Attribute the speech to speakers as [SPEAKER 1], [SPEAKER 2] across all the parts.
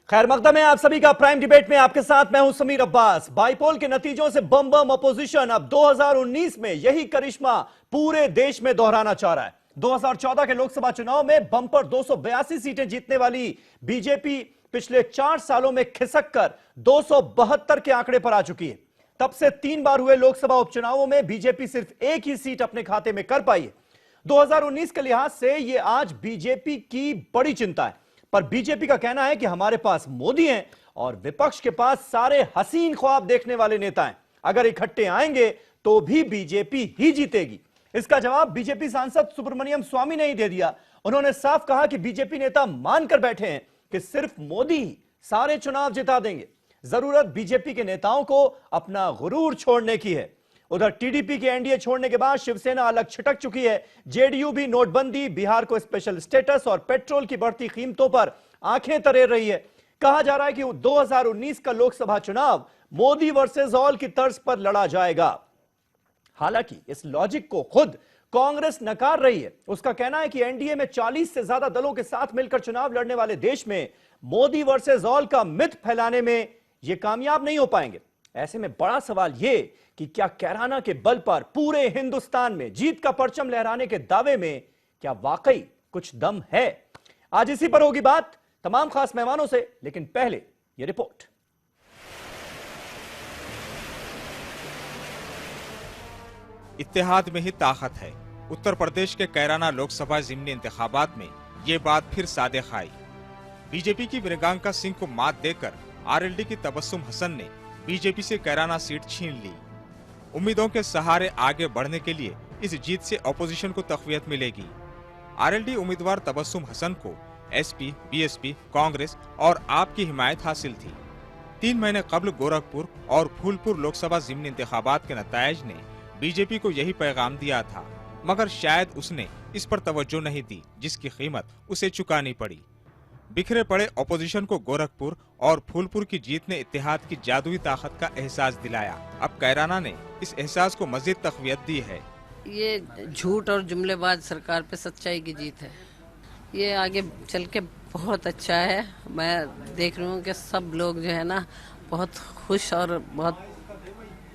[SPEAKER 1] खैर मकदम है आप सभी का प्राइम डिबेट में। आपके साथ मैं हूं समीर अब्बास। बाईपोल के नतीजों से बम बम अपोजिशन अब 2019 में यही करिश्मा पूरे देश में दोहराना चाह रहा है। 2014 के लोकसभा चुनाव में बंपर 282 सीटें जीतने वाली बीजेपी पिछले 4 सालों में खिसक कर 272 के आंकड़े पर आ चुकी है। तब से 3 बार हुए लोकसभा उपचुनावों में बीजेपी सिर्फ एक ही सीट अपने खाते में कर पाई है। 2019 के लिहाज से यह आज बीजेपी की बड़ी चिंता है। पर बीजेपी का कहना है कि हमारे पास मोदी हैं और विपक्ष के पास सारे हसीन ख्वाब देखने वाले नेता हैं। अगर इकट्ठे आएंगे तो भी बीजेपी ही जीतेगी। इसका जवाब बीजेपी सांसद सुब्रमण्यम स्वामी ने ही दे दिया। उन्होंने साफ कहा कि बीजेपी नेता मानकर बैठे हैं कि सिर्फ मोदी ही सारे चुनाव जिता देंगे। जरूरत बीजेपी के नेताओं को अपना गुरूर छोड़ने की है। उधर टीडीपी के एनडीए छोड़ने के बाद शिवसेना अलग छिटक चुकी है। जेडीयू भी नोटबंदी, बिहार को स्पेशल स्टेटस और पेट्रोल की बढ़ती कीमतों पर आंखें तरेर रही है। कहा जा रहा है कि 2019 का लोकसभा चुनाव मोदी वर्सेस ऑल की तर्ज पर लड़ा जाएगा। हालांकि इस लॉजिक को खुद कांग्रेस नकार रही है। उसका कहना है कि एनडीए में 40 से ज्यादा दलों के साथ मिलकर चुनाव लड़ने वाले देश में मोदी वर्सेस ऑल का मिथ फैलाने में यह कामयाब नहीं हो पाएंगे। ऐसे में बड़ा सवाल यह कि क्या कैराना के बल पर पूरे हिंदुस्तान में जीत का परचम लहराने के दावे में क्या वाकई कुछ दम है? आज इसी पर होगी बात तमाम खास मेहमानों से, लेकिन पहले यह रिपोर्ट।
[SPEAKER 2] इत्तेहाद में ही ताकत है। उत्तर प्रदेश के कैराना लोकसभा जिमनी इंतखाबात में ये बात फिर सादिक आई। बीजेपी की मृगांका सिंह को मात देकर आरएलडी की तबस्सुम हसन ने बीजेपी से कैराना सीट छीन ली। उम्मीदों के सहारे आगे बढ़ने के लिए इस जीत से अपोजिशन को तक़वियत मिलेगी। आरएलडी उम्मीदवार तबस्सुम हसन को एसपी, बीएसपी, कांग्रेस और आप की हिमायत हासिल थी। 3 महीने कबल गोरखपुर और फूलपुर लोकसभा जिमनी इंतखाबात के नतायज ने बीजेपी को यही पैगाम दिया था, मगर शायद उसने इस पर तवज्जो नहीं दी, जिसकी कीमत उसे चुकानी पड़ी। बिखरे पड़े अपोजिशन को गोरखपुर और फूलपुर की जीत ने इत्तेहाद की जादुई ताकत का एहसास दिलाया। अब कैराना ने इस एहसास को मजीद तक़वियत दी है।
[SPEAKER 3] ये झूठ और जुमलेबाज सरकार पे सच्चाई की जीत है। ये आगे चल के बहुत अच्छा है। मैं देख रही हूँ कि सब लोग जो है ना बहुत खुश और बहुत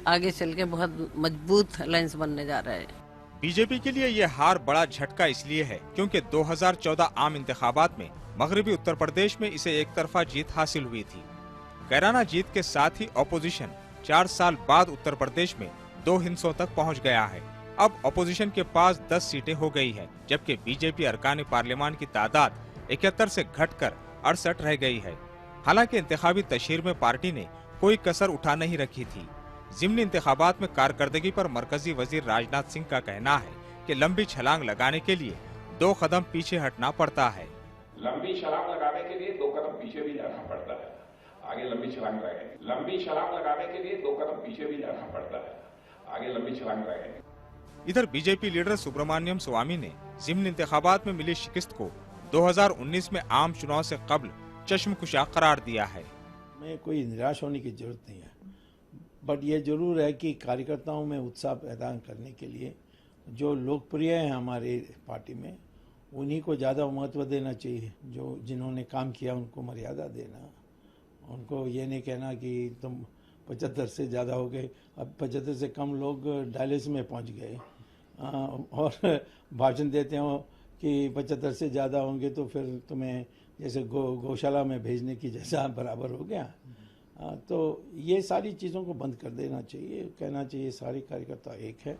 [SPEAKER 3] आगे चल के बहुत मजबूत अलायंस बनने जा रहा है।
[SPEAKER 2] बीजेपी के लिए ये हार बड़ा झटका इसलिए है क्योंकि 2014 आम इंतखाबात में मगरबी उत्तर प्रदेश में इसे एक तरफा जीत हासिल हुई थी। कैराना जीत के साथ ही अपोजिशन 4 साल बाद उत्तर प्रदेश में 2 हिस्सों तक पहुंच गया है। अब अपोजिशन के पास 10 सीटें हो गई है, जबकि बीजेपी अरकान पार्लियामान की तादाद 71 से घटकर 68 रह गई है। हालांकि इंतखाबी तशहीर में पार्टी ने कोई कसर उठा नहीं रखी थी। जिमनी इंतखाबात में कारकर्दगी पर मरकजी वजीर राजनाथ सिंह का कहना है कि लंबी छलांग लगाने के लिए 2 कदम पीछे हटना पड़ता है।
[SPEAKER 4] लंबी छलांग लगाने के लिए 2 कदम पीछे भी जाना पड़ता है। आगे लंबी छलांग लगाएंगे। लंबी छलांग लगाने के लिए 2 कदम पीछे भी जाना पड़ता है। आगे लंबी छलांग लगाएंगे।
[SPEAKER 2] इधर बीजेपी लीडर सुब्रमण्यम स्वामी ने जिमनी इंतखाबात में मिली शिकस्त को 2019 में आम चुनाव से कबल चश्मकुशा करार दिया है।
[SPEAKER 5] में कोई निराश होने की जरूरत नहीं है, बट ये जरूर है कि कार्यकर्ताओं में उत्साह पैदा करने के लिए जो लोकप्रिय हैं हमारे पार्टी में, उन्हीं को ज़्यादा महत्व देना चाहिए। जो जिन्होंने काम किया उनको मर्यादा देना, उनको ये नहीं कहना कि तुम 75 से ज़्यादा हो गए। अब 75 से कम लोग डायलिसिस में पहुंच गए और भाषण देते हो कि 75 से ज़्यादा होंगे तो फिर तुम्हें जैसे गौशाला में भेजने की जैसा बराबर हो गया। तो ये सारी चीज़ों को बंद कर देना चाहिए। कहना चाहिए सारे कार्यकर्ता एक है।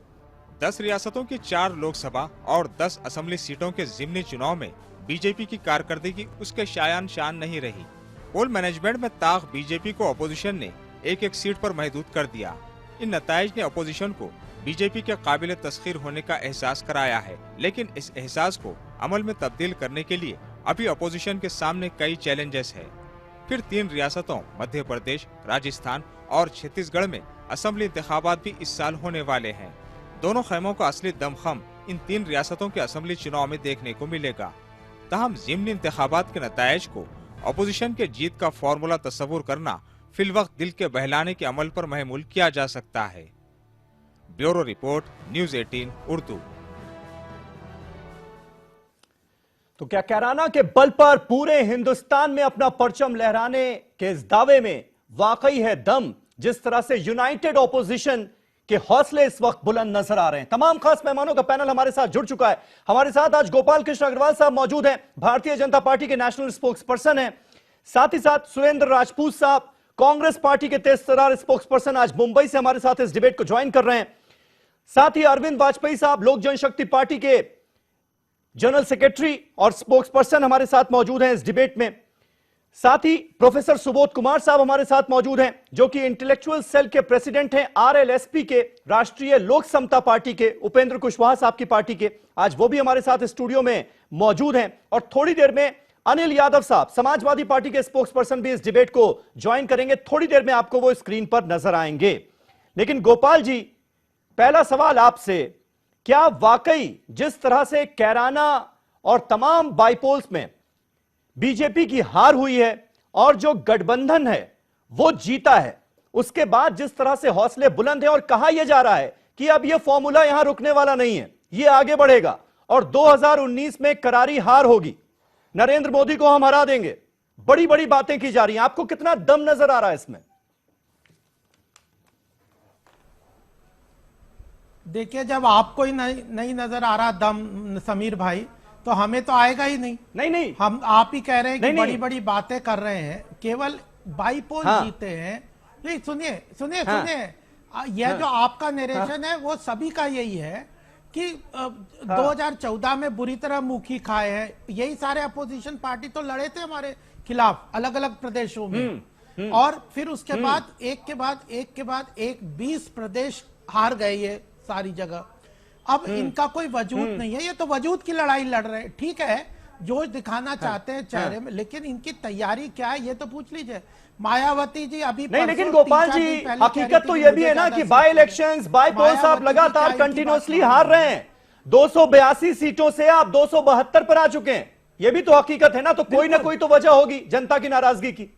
[SPEAKER 2] 10 रियासतों की 4 लोकसभा और 10 असेंबली सीटों के जिमनी चुनाव में बीजेपी की कारकर्दगी उसके शायान शान नहीं रही। पोल मैनेजमेंट में ताक बीजेपी को अपोजिशन ने एक सीट पर महदूद कर दिया। इन नताइज ने अपोजिशन को बीजेपी के काबिल तस्खीर होने का एहसास कराया है, लेकिन इस एहसास को अमल में तब्दील करने के लिए अभी अपोजिशन के सामने कई चैलेंजेस है। फिर 3 रियासतों मध्य प्रदेश, राजस्थान और छत्तीसगढ़ में असेंबली इंतखाबात भी इस साल होने वाले हैं। दोनों खेमों का असली दमखम इन 3 रियासतों के असेंबली चुनाव में देखने को मिलेगा। तहम जिमनी इंतखाबात के नतायज को अपोजिशन के जीत का फॉर्मूला तस्वुर करना फिलवक्त दिल के बहलाने के अमल पर महमूल किया जा सकता है। Bureau report, news 18 Urdu.
[SPEAKER 1] तो क्या कैराना के बल पर पूरे हिंदुस्तान में अपना परचम लहराने के इस दावे में वाकई है दम? जिस तरह से यूनाइटेड ऑपोजिशन के हौसले इस वक्त बुलंद नजर आ रहे हैं। तमाम खास मेहमानों का पैनल हमारे साथ जुड़ चुका है। हमारे साथ आज गोपाल कृष्ण अग्रवाल साहब मौजूद हैं, भारतीय जनता पार्टी के नेशनल स्पोक्स पर्सन हैं। साथ ही साथ सुरेंद्र राजपूत साहब, कांग्रेस पार्टी के तेज तर्रार स्पोक्स पर्सन, आज मुंबई से हमारे साथ इस डिबेट को ज्वाइन कर रहे हैं। साथ ही अरविंद वाजपेयी साहब, लोक जनशक्ति पार्टी के जनरल सेक्रेटरी और स्पोक्स पर्सन हमारे साथ मौजूद हैं इस डिबेट में। साथ ही प्रोफेसर सुबोध कुमार साहब हमारे साथ मौजूद हैं, जो कि इंटेलेक्चुअल सेल के प्रेसिडेंट हैं, आरएलएसपी के, राष्ट्रीय लोक समता पार्टी के, उपेंद्र कुशवाहा साहब की पार्टी के। आज वो भी हमारे साथ स्टूडियो में मौजूद हैं। और थोड़ी देर में अनिल यादव साहब, समाजवादी पार्टी के स्पोक्स पर्सन, भी इस डिबेट को ज्वाइन करेंगे। थोड़ी देर में आपको वो स्क्रीन पर नजर आएंगे। लेकिन गोपाल जी, पहला सवाल आपसे, क्या वाकई जिस तरह से कैराना और तमाम बाइपोल्स में बीजेपी की हार हुई है और जो गठबंधन है वो जीता है, उसके बाद जिस तरह से हौसले बुलंद हैं और कहा यह जा रहा है कि अब यह फॉर्मूला यहां रुकने वाला नहीं है, यह आगे बढ़ेगा और 2019 में करारी हार होगी, नरेंद्र मोदी को हम हरा देंगे, बड़ी बड़ी बातें की जा रही हैं, आपको कितना दम नजर आ रहा है इसमें?
[SPEAKER 6] देखिए, जब आपको ही नहीं नजर आ रहा दम समीर भाई, तो हमें तो आएगा ही नहीं।
[SPEAKER 1] नहीं,
[SPEAKER 6] हम आप ही कह रहे हैं कि
[SPEAKER 1] नहीं,
[SPEAKER 6] बड़ी बड़ी बातें कर रहे हैं, केवल बाईपोल जीते हैं। नहीं, सुनिए यह जो आपका नरेशन है वो सभी का यही है कि 2014 में बुरी तरह मुखी खाए हैं। यही सारे अपोजिशन पार्टी तो लड़े थे हमारे खिलाफ अलग अलग प्रदेशों में, और फिर उसके बाद एक के बाद एक 20 प्रदेश हार गए ये सारी जगह। अब इनका कोई वजूद नहीं है, ये तो वजूद की लड़ाई लड़ रहे हैं। ठीक है, जो दिखाना चाहते हैं चेहरे में, लेकिन इनकी तैयारी क्या है ये तो पूछ लीजिए। मायावती जी अभी
[SPEAKER 1] नहीं, लेकिन गोपाल जी, हकीकत तो यह भी है ना कि बाई इलेक्शंस, बाई पोल्स आप लगातार कंटिन्यूअसली हार रहे हैं। 282 सीटों से आप 272 पर आ चुके हैं, यह भी तो हकीकत है ना। तो कोई ना कोई तो वजह होगी जनता की नाराजगी की।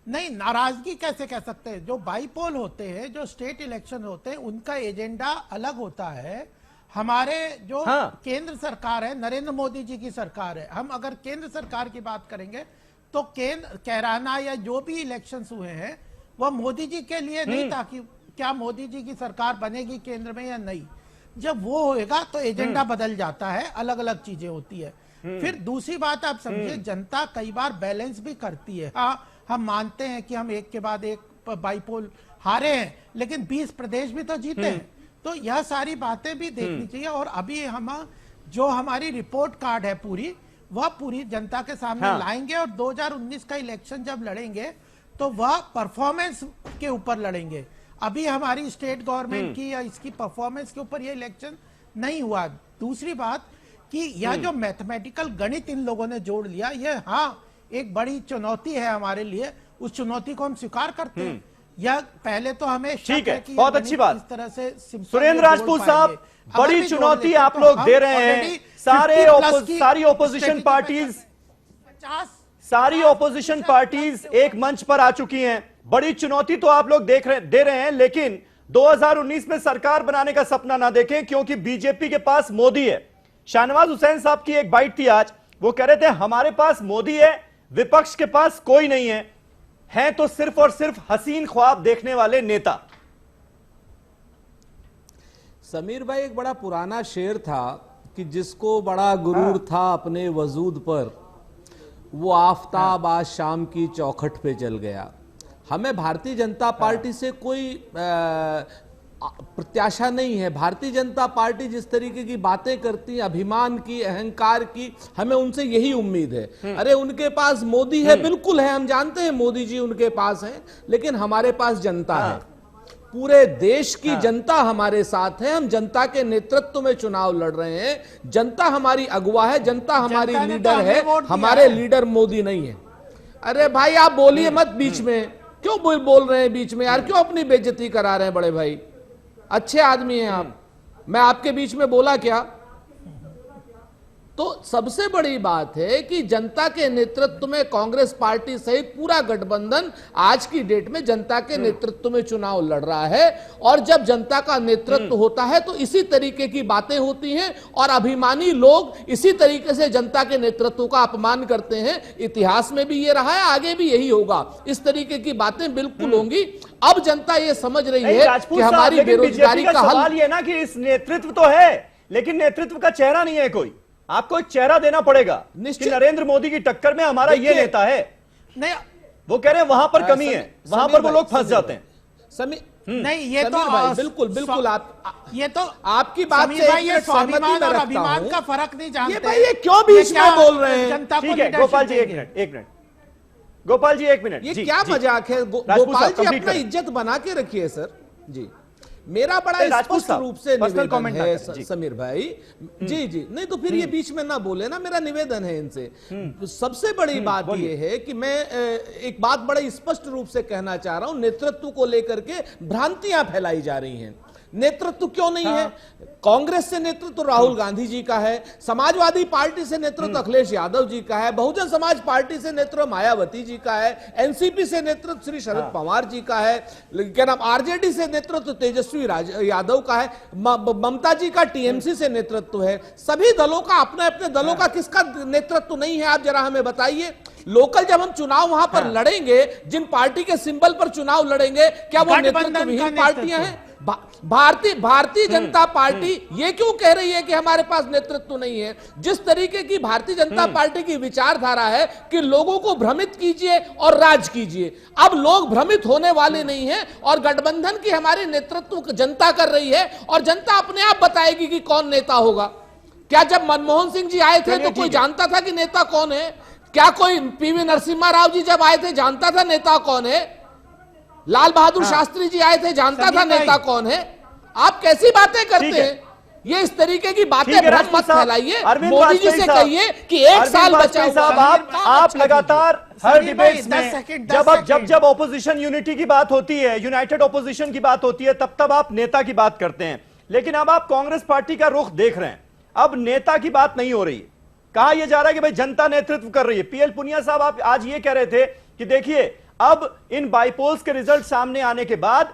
[SPEAKER 6] नहीं, नाराजगी कैसे कह सकते हैं? जो बाईपोल होते हैं, जो स्टेट इलेक्शन होते हैं, उनका एजेंडा अलग होता है। हमारे जो केंद्र सरकार है, नरेंद्र मोदी जी की सरकार है, हम अगर केंद्र सरकार की बात करेंगे तो केंद्र कैराना या जो भी इलेक्शंस हुए हैं वह मोदी जी के लिए नहीं था कि क्या मोदी जी की सरकार बनेगी केंद्र में या नहीं। जब वो होएगा तो एजेंडा बदल जाता है, अलग अलग चीजें होती है। फिर दूसरी बात आप समझिए, जनता कई बार बैलेंस भी करती है। हाँ, हम मानते हैं कि हम एक के बाद एक बाईपोल हारे हैं, लेकिन 20 प्रदेश भी तो जीते हैं। तो यह सारी बातें भी देखनी चाहिए। और अभी हम जो हमारी रिपोर्ट कार्ड है पूरी, वह पूरी जनता के सामने लाएंगे, और 2019 का इलेक्शन जब लड़ेंगे तो वह परफॉर्मेंस के ऊपर लड़ेंगे। अभी हमारी स्टेट गवर्नमेंट की या इसकी परफॉर्मेंस के ऊपर यह इलेक्शन नहीं हुआ। दूसरी बात कि यह जो मैथमेटिकल गणित इन लोगों ने जोड़ लिया, यह एक बड़ी चुनौती है हमारे लिए। उस चुनौती को हम स्वीकार करते हैं। यह पहले तो हमें
[SPEAKER 1] ठीक है, बहुत अच्छी बात।
[SPEAKER 6] इस तरह से
[SPEAKER 1] सुरेंद्र राजपूत साहब, बड़ी चुनौती आप लोग दे रहे हैं। सारी ओपोजिशन पार्टीज एक मंच पर आ चुकी हैं। बड़ी चुनौती तो आप लोग दे रहे हैं, लेकिन 2019 में सरकार बनाने का सपना ना देखें, क्योंकि बीजेपी के पास मोदी है। शाहनवाज हुसैन साहब की एक बाइट थी आज, वो कह रहे थे हमारे पास मोदी है, विपक्ष के पास कोई नहीं है, हैं तो सिर्फ और सिर्फ हसीन ख्वाब देखने वाले नेता।
[SPEAKER 7] समीर भाई, एक बड़ा पुराना शेर था कि जिसको बड़ा गुरूर था अपने वजूद पर, वो आफताब आज शाम की चौखट पे जल गया। हमें भारतीय जनता पार्टी से कोई प्रत्याशा नहीं है। भारतीय जनता पार्टी जिस तरीके की बातें करती है, अभिमान की, अहंकार की, हमें उनसे यही उम्मीद है। अरे उनके पास मोदी है, बिल्कुल है, हम जानते हैं मोदी जी उनके पास है, लेकिन हमारे पास जनता है। पूरे देश की जनता हमारे साथ है। हम जनता के नेतृत्व में चुनाव लड़ रहे हैं। जनता हमारी अगुवा है, जनता हमारी लीडर है, हमारे लीडर मोदी नहीं है। अरे भाई, आप बोलिए मत बीच में, क्यों बोल रहे हैं बीच में यार? क्यों अपनी बेइज्जती करा रहे हैं? बड़े भाई अच्छे आदमी हैं आप, मैं आपके बीच में बोला क्या? तो सबसे बड़ी बात है कि जनता के नेतृत्व में कांग्रेस पार्टी सहित पूरा गठबंधन आज की डेट में जनता के नेतृत्व में चुनाव लड़ रहा है। और जब जनता का नेतृत्व होता है तो इसी तरीके की बातें होती हैं और अभिमानी लोग इसी तरीके से जनता के नेतृत्व का अपमान करते हैं। इतिहास में भी ये रहा है, आगे भी यही होगा। इस तरीके की बातें बिल्कुल होंगी। अब जनता ये समझ रही है कि हमारी बेरोजगारी का
[SPEAKER 1] सवाल ये ना कि इस नेतृत्व तो है लेकिन नेतृत्व का चेहरा नहीं है कोई। आपको एक चेहरा देना पड़ेगा कि नरेंद्र मोदी की टक्कर में हमारा ये नेता है।
[SPEAKER 6] नहीं,
[SPEAKER 1] वो कह रहे हैं वहां पर कमी है, वहां पर वो लोग फंस जाते हैं।
[SPEAKER 6] नहीं, ये तो
[SPEAKER 7] बिल्कुल बिल्कुल आप
[SPEAKER 6] ये तो
[SPEAKER 7] आपकी बात से
[SPEAKER 6] भाई ये स्वाभिमान और अभिमान का फर्क नहीं जानते।
[SPEAKER 7] ये भाई ये क्यों बीच में बोल रहे हैं?
[SPEAKER 6] जनता को
[SPEAKER 1] ठीक है गोपाल जी एक मिनट गोपाल जी 1 मिनट।
[SPEAKER 7] ये क्या मजाक है? गोपाल जी अपना इज्जत बना के रखिए सर जी। मेरा बड़ा स्पष्ट रूप से निवेदन है समीर भाई जी जी, नहीं तो फिर ये बीच में ना बोले ना, मेरा निवेदन है इनसे। सबसे बड़ी बात ये है कि मैं एक बात बड़े स्पष्ट रूप से कहना चाह रहा हूं, नेतृत्व को लेकर के भ्रांतियां फैलाई जा रही हैं। नेतृत्व क्यों नहीं है? कांग्रेस से नेतृत्व राहुल गांधी जी का है, समाजवादी पार्टी से नेतृत्व अखिलेश यादव जी का है, बहुजन समाज पार्टी से नेतृत्व मायावती जी का है, एनसीपी से नेतृत्व श्री शरद पवार जी का है, क्या नाम आरजेडी से नेतृत्व तेजस्वी यादव का है, ममता जी का टीएमसी से नेतृत्व है। सभी दलों का अपने अपने दलों का किसका नेतृत्व नहीं है? आप जरा हमें बताइए। लोकल जब हम चुनाव वहां पर लड़ेंगे, जिन पार्टी के सिंबल पर चुनाव लड़ेंगे, क्या वो नेतृत्व विहीन पार्टियां हैं? भारतीय जनता पार्टी ये क्यों कह रही है कि हमारे पास नेतृत्व नहीं है? जिस तरीके की भारतीय जनता पार्टी की विचारधारा है कि लोगों को भ्रमित कीजिए और राज कीजिए, अब लोग भ्रमित होने वाले नहीं हैं और गठबंधन की हमारे नेतृत्व जनता कर रही है और जनता अपने आप बताएगी कि कौन नेता होगा। क्या जब मनमोहन सिंह जी आए थे तो कोई जानता था कि नेता कौन है? क्या कोई पीवी नरसिम्हा राव जी जब आए थे जानता था नेता कौन है? लाल बहादुर शास्त्री जी आए थे, जानता था नेता कौन है? आप कैसी बातें करते हैं? ये इस तरीके की बातें भ्रम मत फैलाइए। मोदी जी से कहिए कि 1 साल बचा हुआ है।
[SPEAKER 1] आप लगातार हर डिबेट्स में जब ऑपोजिशन यूनिटी की बात होती है, यूनाइटेड ऑपोजिशन की बात होती है, तब आप नेता की बात करते हैं। लेकिन अब आप कांग्रेस पार्टी का रुख देख रहे हैं, अब नेता की बात नहीं हो रही है। कहा यह जा रहा है कि भाई जनता नेतृत्व कर रही है। पीएल पुनिया साहब आप आज ये कह रहे थे कि देखिए अब इन बाईपोल्स के रिजल्ट सामने आने के बाद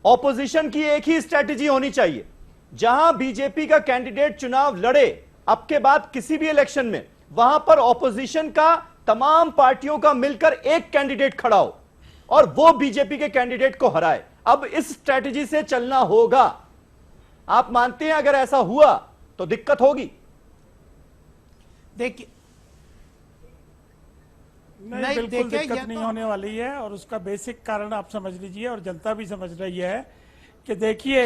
[SPEAKER 1] ऑपोजिशन की एक ही स्ट्रेटजी होनी चाहिए। जहां बीजेपी का कैंडिडेट चुनाव लड़े अब के बाद किसी भी इलेक्शन में, वहां पर ऑपोजिशन का तमाम पार्टियों का मिलकर एक कैंडिडेट खड़ा हो और वो बीजेपी के कैंडिडेट को हराए। अब इस स्ट्रेटजी से चलना होगा। आप मानते हैं अगर ऐसा हुआ तो दिक्कत होगी?
[SPEAKER 6] देखिए
[SPEAKER 8] नहीं, बिल्कुल दिक्कत नहीं होने वाली है और उसका बेसिक कारण आप समझ लीजिए और जनता भी समझ रही है कि देखिए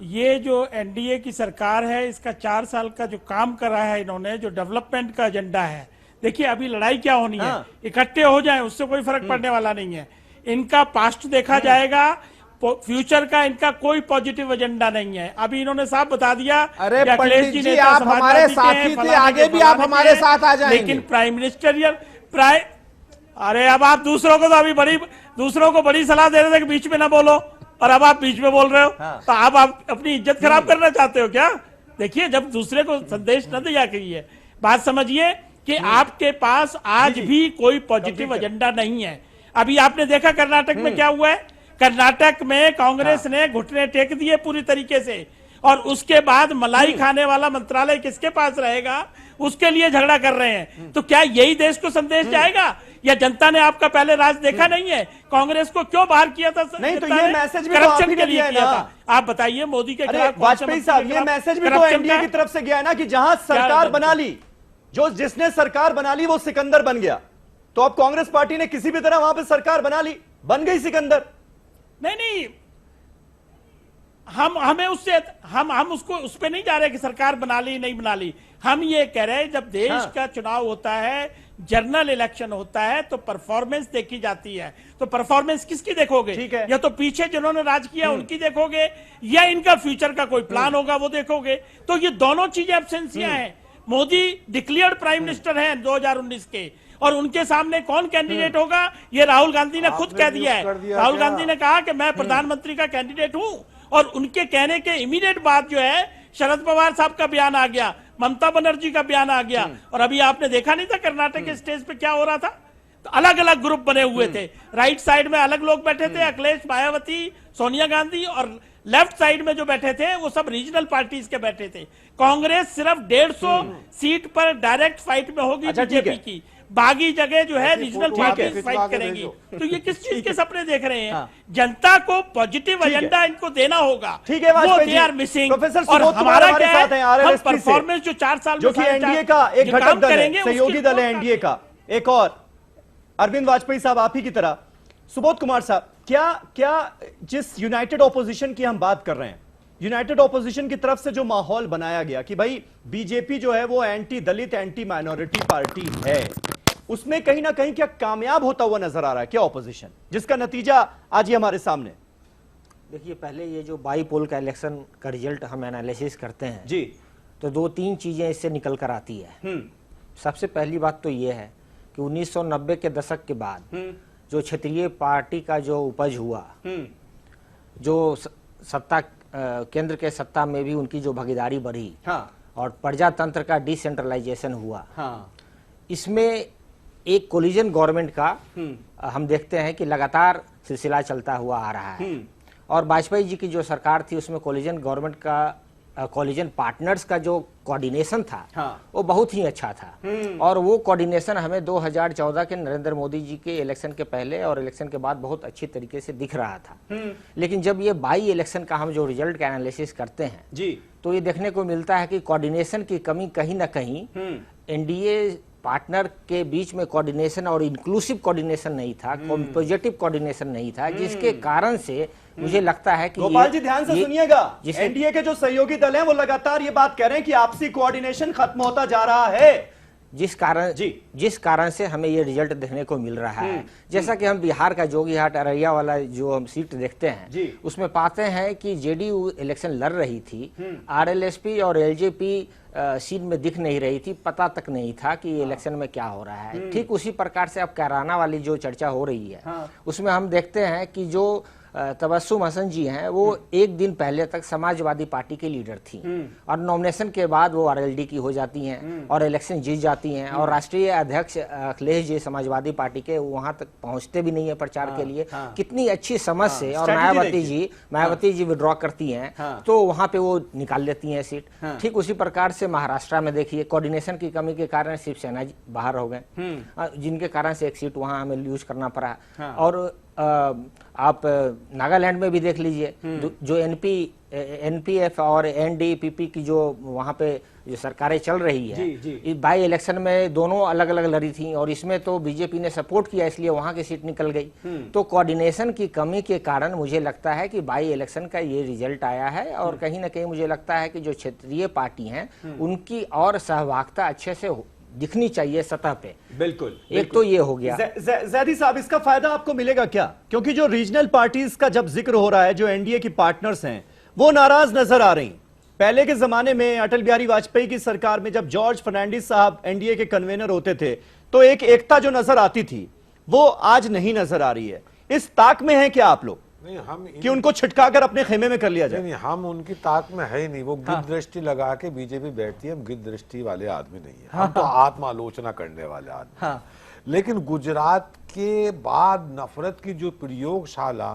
[SPEAKER 8] ये जो एनडीए की सरकार है, इसका 4 साल का जो काम करा है इन्होंने, जो डेवलपमेंट का एजेंडा है, देखिए अभी लड़ाई क्या होनी है, इकट्ठे हो जाएं उससे कोई फर्क पड़ने वाला नहीं है। इनका पास्ट देखा जाएगा, फ्यूचर का इनका कोई पॉजिटिव एजेंडा नहीं है। अभी इन्होंने साफ बता दिया।
[SPEAKER 7] अरे पंडित जी आप हमारे साथी थे, आगे भी आप हमारे साथ आ जाएंगे।
[SPEAKER 8] लेकिन प्राइम मिनिस्टर अरे अब आप दूसरों को तो अभी दूसरों को बड़ी सलाह दे रहे थे कि बीच में ना बोलो और अब आप बीच में बोल रहे हो। तो अब आप अपनी इज्जत खराब करना चाहते हो क्या? देखिए जब दूसरे को संदेश न दिया करिए, बात समझिए कि आपके पास आज भी कोई पॉजिटिव एजेंडा नहीं है। अभी आपने देखा कर्नाटक में क्या हुआ है। कर्नाटक में कांग्रेस ने घुटने टेक दिए पूरी तरीके से और उसके बाद मलाई खाने वाला मंत्रालय किसके पास रहेगा उसके लिए झगड़ा कर रहे हैं। तो क्या यही देश को संदेश जाएगा? या जनता ने आपका पहले राज देखा नहीं है? कांग्रेस को क्यों बाहर किया था?
[SPEAKER 1] नहीं तो ये मैसेज भी
[SPEAKER 8] करप्शन के लिए किया था। आप बताइए मोदी के खिलाफ,
[SPEAKER 1] वाजपेयी साहब, ये मैसेज भी तो एनडीए की तरफ से गया है ना कि जहां सरकार बना ली, जिसने सरकार बना ली वो सिकंदर बन गया। तो अब कांग्रेस पार्टी ने किसी भी तरह वहां पे सरकार बना ली, बन गई सिकंदर।
[SPEAKER 8] नहीं हमें उससे हम उसको उस पे नहीं जा रहे कि सरकार बना ली नहीं बना ली। हम ये कह रहे हैं जब देश का चुनाव होता है, जनरल इलेक्शन होता है, तो परफॉर्मेंस देखी जाती है। तो परफॉर्मेंस किसकी देखोगे? या तो पीछे जिन्होंने राज किया उनकी देखोगे या इनका फ्यूचर का कोई प्लान होगा वो देखोगे। तो ये दोनों चीजें एब्सेंसियां हैं। मोदी डिक्लेयर्ड प्राइम मिनिस्टर हैं 2019 के और उनके सामने कौन कैंडिडेट होगा ये राहुल गांधी ने खुद कह दिया है। राहुल गांधी ने कहा कि मैं प्रधानमंत्री का कैंडिडेट हूं और उनके कहने के इमीडिएट बाद जो है शरद पवार साहब का बयान आ गया, ममता बनर्जी का बयान आ गया, और अभी आपने देखा नहीं था कर्नाटक के स्टेज पे क्या हो रहा था? तो अलग अलग ग्रुप बने हुए थे, राइट साइड में अलग लोग बैठे थे, अखिलेश, मायावती, सोनिया गांधी, और लेफ्ट साइड में जो बैठे थे वो सब रीजनल पार्टीज के बैठे थे। कांग्रेस सिर्फ 150 सीट पर डायरेक्ट फाइट में होगी बीजेपी की, बाकी जगह जो है रीजनल पार्टीज फाइट करेंगी। तो ये किस चीज के सपने देख रहे हैं? जनता को पॉजिटिव एजेंडा इनको देना होगा,
[SPEAKER 1] ठीक है,
[SPEAKER 8] वो दे आर मिसिंग।
[SPEAKER 1] प्रोफेसर
[SPEAKER 8] और हमारा क्या है, हम
[SPEAKER 1] RLSP
[SPEAKER 8] परफॉर्मेंस जो 4 साल में
[SPEAKER 1] जो कि एनडीए का एक घटक दल है, सहयोगी दल है एनडीए का एक और, अरविंद वाजपेयी साहब आप ही की तरह, सुबोध कुमार साहब, क्या जिस यूनाइटेड ऑपोजिशन की हम बात कर रहे हैं, यूनाइटेड ऑपोजिशन की तरफ से जो माहौल बनाया गया कि भाई बीजेपी जो है वो एंटी दलित, एंटी माइनॉरिटी पार्टी है, उसमें कहीं ना कहीं क्या कामयाब होता हुआ नजर आ रहा है क्या ऑपोजिशन, जिसका नतीजा आज ही हमारे सामने?
[SPEAKER 9] देखिए, पहले ये जो बाईपोल का इलेक्शन का रिजल्ट हम एनालिसिस करते हैं
[SPEAKER 1] जी,
[SPEAKER 9] तो 2-3 चीजें इससे निकल कर आती है। सबसे पहली बात तो ये है कि 1990 के दशक के बाद जो क्षेत्रीय पार्टी का जो उपज हुआ, जो सत्ता केंद्र के सत्ता में भी उनकी जो भागीदारी बढ़ी, और प्रजातंत्र का डिसेंट्रलाइजेशन हुआ, इसमें एक कोलिजन गवर्नमेंट का हम देखते हैं कि लगातार सिलसिला चलता हुआ आ रहा है। और वाजपेयी जी की जो सरकार थी उसमें कोलिजन गवर्नमेंट का कोलिजन पार्टनर्स का जो कोऑर्डिनेशन था वो बहुत ही अच्छा था, और वो कोऑर्डिनेशन हमें 2014 के नरेंद्र मोदी जी के इलेक्शन के पहले और इलेक्शन के बाद बहुत अच्छी तरीके से दिख रहा था। लेकिन जब ये बाई इलेक्शन का हम जो रिजल्ट का एनालिसिस करते हैं जी, तो ये देखने को मिलता है कि कोऑर्डिनेशन की कमी कहीं ना कहीं एनडीए पार्टनर के बीच में कोऑर्डिनेशन और इंक्लूसिव कोऑर्डिनेशन नहीं था, पॉजिटिव कोऑर्डिनेशन नहीं था, जिसके कारण से मुझे लगता है कि
[SPEAKER 1] गोपाल जी ध्यान से सुनिएगा, एनडीए के जो सहयोगी दल हैं वो लगातार ये बात कह रहे हैं कि आपसी कोऑर्डिनेशन खत्म होता जा रहा है,
[SPEAKER 9] जिस कारण से हमें ये रिजल्ट देखने को मिल रहा है। जैसा कि हम बिहार का जोगीहाट अररिया वाला जो हम सीट देखते हैं उसमें पाते हैं कि जेडीयू इलेक्शन लड़ रही थी, आरएलएसपी और एलजेपी सीट में दिख नहीं रही थी, पता तक नहीं था कि इलेक्शन में क्या हो रहा है। ठीक उसी प्रकार से अब कैराना वाली जो चर्चा हो रही है उसमें हम देखते हैं कि जो तबस्सुम हसन जी हैं वो एक दिन पहले तक समाजवादी पार्टी के लीडर थी, और नॉमिनेशन के बाद वो आरएलडी की हो जाती हैं और इलेक्शन जीत जाती हैं, और राष्ट्रीय अध्यक्ष अखिलेश जी समाजवादी पार्टी के वहां तक पहुंचते भी नहीं है प्रचार के लिए। कितनी अच्छी समझ से, और मायावती जी विड्रॉ करती हैं तो वहां पे वो निकाल लेती हैं सीट। ठीक उसी प्रकार से महाराष्ट्र में देखिए, कोऑर्डिनेशन की कमी के कारण शिवसेना बाहर हो गए, जिनके कारण से एक सीट वहां हमें यूज करना पड़ा। और आप नागालैंड में भी देख लीजिए, जो एनपीएफ और एनडीपीपी की जो वहां पे जो सरकारें चल रही है, इस बाई इलेक्शन में दोनों अलग अलग लड़ी थी, और इसमें तो बीजेपी ने सपोर्ट किया इसलिए वहां की सीट निकल गई। तो कोऑर्डिनेशन की कमी के कारण मुझे लगता है कि बाई इलेक्शन का ये रिजल्ट आया है, और कहीं ना कहीं मुझे लगता है कि जो क्षेत्रीय पार्टी हैं उनकी और सहभागिता अच्छे से दिखनी चाहिए सतह पे।
[SPEAKER 1] बिल्कुल,
[SPEAKER 9] एक तो ये हो गया।
[SPEAKER 1] जैदी साहब, इसका फायदा आपको मिलेगा क्या? क्योंकि जो रीजनल पार्टीज का जब जिक्र हो रहा है, जो एनडीए की पार्टनर्स हैं वो नाराज नजर आ रही। पहले के जमाने में अटल बिहारी वाजपेयी की सरकार में जब जॉर्ज फर्नांडिस साहब एनडीए के कन्वेनर होते थे तो एक एकता जो नजर आती थी वो आज नहीं नजर आ रही है। इस ताक में है क्या आप लोग
[SPEAKER 10] नहीं, हम
[SPEAKER 1] कि उनको छिटकाकर अपने खेमे में कर लिया जाए?
[SPEAKER 10] नहीं, हम उनकी ताक में है ही नहीं। वो गिद्ध दृष्टि लगा के बीजेपी बैठती है, हम गिद्ध दृष्टि वाले आदमी नहीं है, हम तो आत्मालोचना करने वाले आदमी। लेकिन गुजरात के बाद नफरत की जो प्रयोगशाला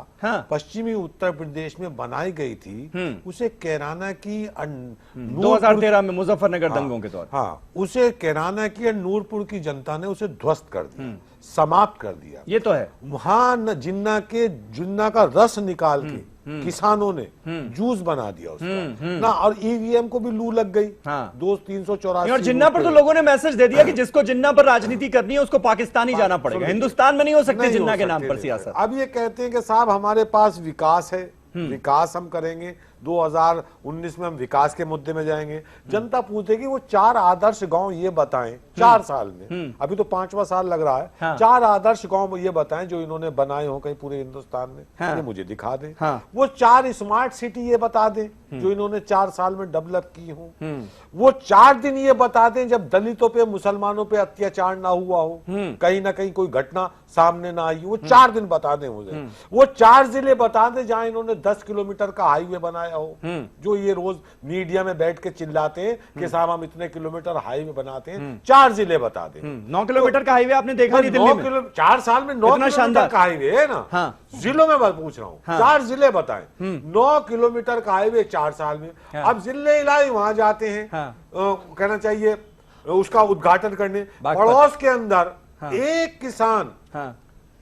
[SPEAKER 10] पश्चिमी उत्तर प्रदेश में बनाई गई थी, उसे कैराना की
[SPEAKER 1] 2013 में मुजफ्फरनगर दंगों के दौरान,
[SPEAKER 10] उसे कैराना की और नूरपुर की जनता ने उसे ध्वस्त कर दिया, समाप्त कर दिया।
[SPEAKER 1] ये तो है।
[SPEAKER 10] वहां जिन्ना का रस निकाल के किसानों ने जूस बना दिया उसका ना, और ईवीएम को भी लू लग गई। 384
[SPEAKER 1] और जिन्ना पर तो लोगों ने मैसेज दे दिया कि जिसको जिन्ना पर राजनीति करनी है उसको पाकिस्तान ही जाना पड़ेगा, हिंदुस्तान में नहीं हो सकती जिन्ना के नाम पर सियासत।
[SPEAKER 10] अब ये कहते हैं कि साहब हमारे पास विकास है, विकास हम करेंगे, 2019 में हम विकास के मुद्दे में जाएंगे। जनता पूछेगी वो 4 आदर्श गांव ये बताएं 4 साल में, अभी तो 5वां साल लग रहा है, 4 आदर्श गांव ये बताएं जो इन्होंने बनाए हो कहीं पूरे हिंदुस्तान में, ये मुझे दिखा दें। वो 4 स्मार्ट सिटी ये बता दें जो इन्होंने 4 साल में डेवलप की हो। वो 4 दिन ये बता दें जब दलितों पे, मुसलमानों पे अत्याचार ना हुआ हो, कहीं ना कहीं कोई घटना सामने ना आई हो, वो 4 दिन बता दें मुझे। वो 4 जिले बता दें जहां इन्होंने 10 किलोमीटर का हाईवे बनाया बनाया हो, जो ये रोज मीडिया में बैठ के चिल्लाते हैं कि साहब हम इतने किलोमीटर हाईवे बनाते हैं, 4 जिले बता दें।
[SPEAKER 1] 9 किलोमीटर का हाईवे आपने देखा नहीं दिल्ली में?
[SPEAKER 10] 4 साल में 9 किलोमीटर का हाईवे है ना।
[SPEAKER 1] हाँ।
[SPEAKER 10] जिलों में मैं पूछ रहा हूँ, 4 जिले बताएं। 9 किलोमीटर का हाईवे 4 साल में। अब जिले इलाही वहां जाते हैं, कहना चाहिए उसका उद्घाटन करने, पड़ोस के अंदर एक किसान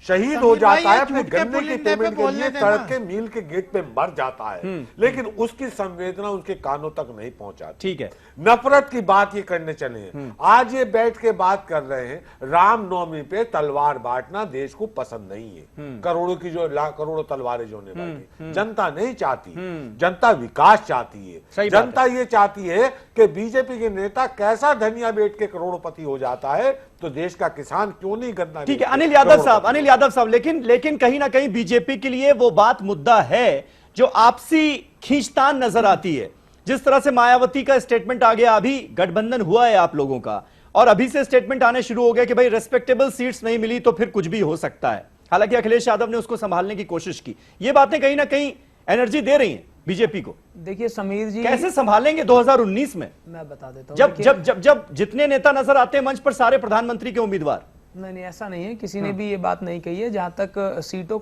[SPEAKER 10] शहीद हो जाता है अपने गन्ने की पेमेंट के लिए, सड़क के मील के गेट पे मर जाता है, लेकिन उसकी संवेदना उनके कानों तक नहीं पहुंचाती।
[SPEAKER 1] ठीक है,
[SPEAKER 10] नफरत की बात ये करने चले हैं। आज ये बैठ के बात कर रहे हैं रामनवमी पे तलवार बांटना देश को पसंद नहीं है। करोड़ों की जो करोड़ों तलवारें जो बांटी, जनता नहीं चाहती, जनता विकास चाहती है। जनता ये चाहती है कि बीजेपी के नेता कैसा धनिया बैठ के करोड़पति हो जाता है, तो देश का किसान क्यों नहीं करना।
[SPEAKER 1] ठीक है अनिल यादव साहब, लेकिन कहीं ना कहीं बीजेपी के लिए वो बात मुद्दा है जो आपसी खींचतान नजर आती है। जिस तरह से मायावती का स्टेटमेंट आ गया, अभी गठबंधन हुआ है आप लोगों का, और अभी से स्टेटमेंट आने शुरू हो गया कि भाई रेस्पेक्टेबल सीट्स नहीं मिली तो फिर कुछ भी हो सकता है। हालांकि अखिलेश यादव ने उसको संभालने की कोशिश की। ये बातें कहीं ना कहीं एनर्जी दे रही हैं बीजेपी को।
[SPEAKER 11] देखिए समीर जी,
[SPEAKER 1] कैसे संभालेंगे 2019 में?
[SPEAKER 11] मैं बता देता हूं।
[SPEAKER 1] जब जितने नेता नजर आते हैं मंच पर सारे प्रधानमंत्री के उम्मीदवार।
[SPEAKER 11] नहीं, ऐसा नहीं है, किसी ने भी ये बात नहीं कही है। जहां तक सीटों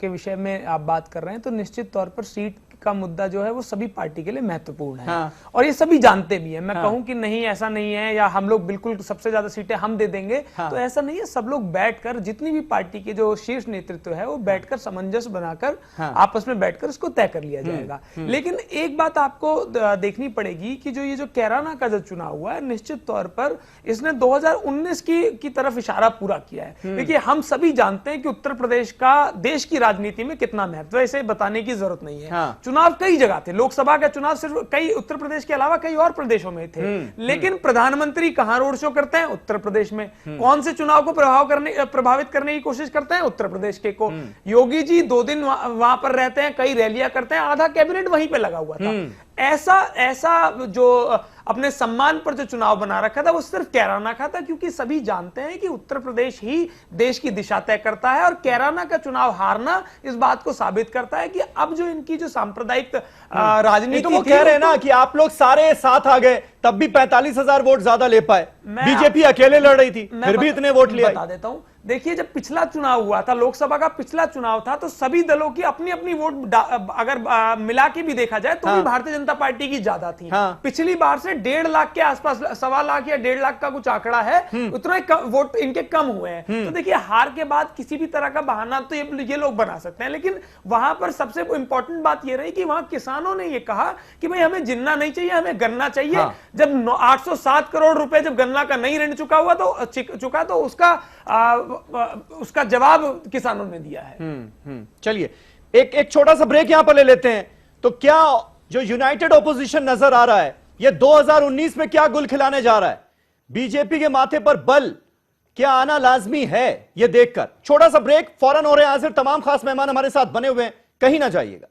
[SPEAKER 11] के विषय में आप बात कर रहे हैं, तो निश्चित तौर पर सीट का मुद्दा जो है वो सभी पार्टी के लिए महत्वपूर्ण है। और ये सभी जानते भी हैं। मैं कहूं कि नहीं ऐसा नहीं है, या हम लोग बिल्कुल सबसे ज्यादा सीटें हम दे देंगे, तो ऐसा नहीं है। सब लोग बैठकर, जितनी भी पार्टी के जो शीर्ष नेतृत्व है वो बैठकर सामंजस्य बनाकर आपस में बैठकर इसको तय कर लिया जाएगा। लेकिन एक बात आपको देखनी पड़ेगी कि जो ये जो कैराना का जो चुनाव हुआ है, निश्चित तौर पर इसने 2019 की तरफ इशारा पूरा किया है। देखिए हम सभी जानते हैं कि उत्तर प्रदेश का देश की राजनीति में कितना महत्व है, इसे बताने की जरूरत नहीं है। चुनाव कई जगह थे, लोकसभा का चुनाव सिर्फ कई उत्तर प्रदेश के अलावा कई और प्रदेशों में थे, लेकिन प्रधानमंत्री कहां रोड शो करते हैं? उत्तर प्रदेश में। कौन से चुनाव को प्रभावित करने की कोशिश करते हैं? उत्तर प्रदेश के को। योगी जी 2 दिन वहां पर रहते हैं, कई रैलियां करते हैं, आधा कैबिनेट वहीं पे लगा हुआ था। ऐसा जो अपने सम्मान पर जो चुनाव बना रखा था वो सिर्फ कैराना का था, क्योंकि सभी जानते हैं कि उत्तर प्रदेश ही देश की दिशा तय करता है। और कैराना का चुनाव हारना इस बात को साबित करता है कि अब जो इनकी जो सांप्रदायिक राजनीति,
[SPEAKER 1] तो वो कह रहे हैं ना कि आप लोग सारे साथ आ गए, तब भी 45,000 वोट ज्यादा ले पाए। बीजेपी अकेले लड़ रही थी, फिर भी इतने वोट लिया।
[SPEAKER 11] बता देता हूं, देखिए जब पिछला चुनाव हुआ था, लोकसभा का पिछला चुनाव था, तो सभी दलों की अपनी अपनी वोट अगर मिला के भी देखा जाए तो भी भारतीय जनता पार्टी की ज्यादा थी। पिछली बार से 1.5 लाख के आसपास, 1.25 लाख या 1.5 लाख का कुछ आंकड़ा है, उतना वोट इनके कम हुए हैं। तो देखिए हार के बाद किसी भी तरह का बहाना तो ये लोग बना सकते हैं, लेकिन वहां पर सबसे इंपॉर्टेंट बात ये रही कि वहां किसानों ने ये कहा कि भाई हमें जिन्ना नहीं चाहिए, हमें गन्ना चाहिए। जब 807 करोड़ रुपए जब गन्ना का नहीं ऋण चुका तो उसका जवाब किसानों ने दिया है।
[SPEAKER 1] चलिए एक छोटा सा ब्रेक यहां पर ले लेते हैं। तो क्या जो यूनाइटेड ऑपोजिशन नजर आ रहा है, ये 2019 में क्या गुल खिलाने जा रहा है? बीजेपी के माथे पर बल क्या आना लाजमी है? ये देखकर छोटा सा ब्रेक, फौरन हो रहे हैं हाजिर। तमाम खास मेहमान हमारे साथ बने हुए हैं, कहीं ना जाइएगा।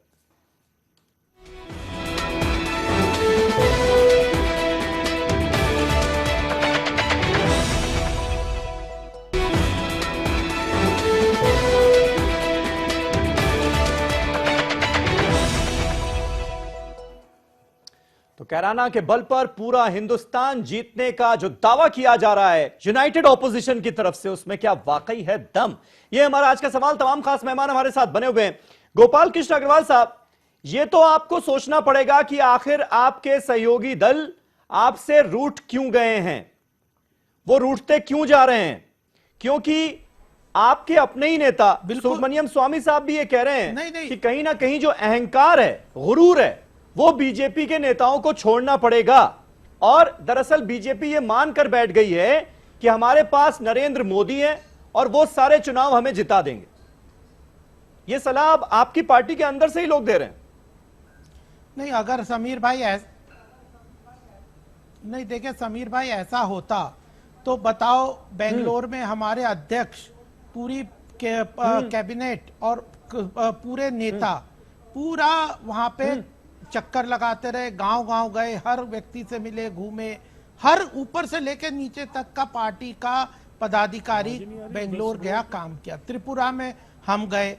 [SPEAKER 1] तो कैराना के बल पर पूरा हिंदुस्तान जीतने का जो दावा किया जा रहा है यूनाइटेड ऑपोजिशन की तरफ से, उसमें क्या वाकई है दम? ये हमारा आज का सवाल। तमाम खास मेहमान हमारे साथ बने हुए हैं। गोपाल कृष्ण अग्रवाल साहब, ये तो आपको सोचना पड़ेगा कि आखिर आपके सहयोगी दल आपसे रूठ क्यों गए हैं, वो रूठते क्यों जा रहे हैं? क्योंकि आपके अपने ही नेता सुब्रमण्यम स्वामी साहब भी ये कह रहे हैं कि कहीं ना कहीं जो अहंकार है, गुरूर है, वो बीजेपी के नेताओं को छोड़ना पड़ेगा। और दरअसल बीजेपी ये मानकर बैठ गई है कि हमारे पास नरेंद्र मोदी है और वो सारे चुनाव हमें जिता देंगे। ये सलाह आपकी पार्टी के अंदर से ही लोग दे रहे हैं।
[SPEAKER 6] नहीं, अगर समीर भाई नहीं, देखिए समीर भाई ऐसा होता तो बताओ, बेंगलोर में हमारे अध्यक्ष, पूरी कैबिनेट और पूरे नेता पूरा वहां पे चक्कर लगाते रहे, गांव-गांव गए, हर व्यक्ति से मिले, घूमे, हर ऊपर से लेकर नीचे तक का पार्टी का पदाधिकारी बेंगलोर गया, काम किया। त्रिपुरा में हम गए,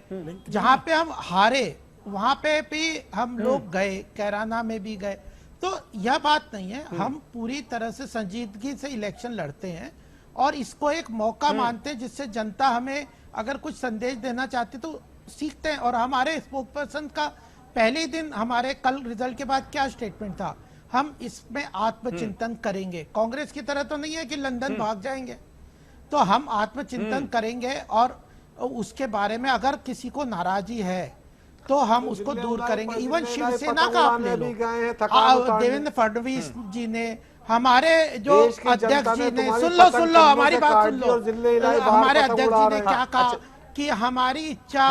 [SPEAKER 6] जहां पे हम हारे, वहां पे भी हम लोग गए, कैराना में भी गए, तो यह बात नहीं है। हम पूरी तरह से संजीदगी से इलेक्शन लड़ते हैं और इसको एक मौका मानते हैं जिससे जनता हमें अगर कुछ संदेश देना चाहती तो सीखते हैं। और हमारे स्पोक्स पर्सन का पहले ही दिन, हमारे कल रिजल्ट के बाद क्या स्टेटमेंट था, हम इसमें आत्मचिंतन करेंगे। कांग्रेस की तरह तो नहीं है कि लंदन भाग जाएंगे, तो हम आत्मचिंतन करेंगे और उसके बारे में अगर किसी को नाराजगी है तो हम उसको दूर करेंगे। इवन शिवसेना का आप ले लो, देवेंद्र फडणवीस जी ने, हमारे जो अध्यक्ष जी ने, सुन लो हमारी बात सुन लो, हमारे अध्यक्ष जी ने क्या कहा कि हमारी इच्छा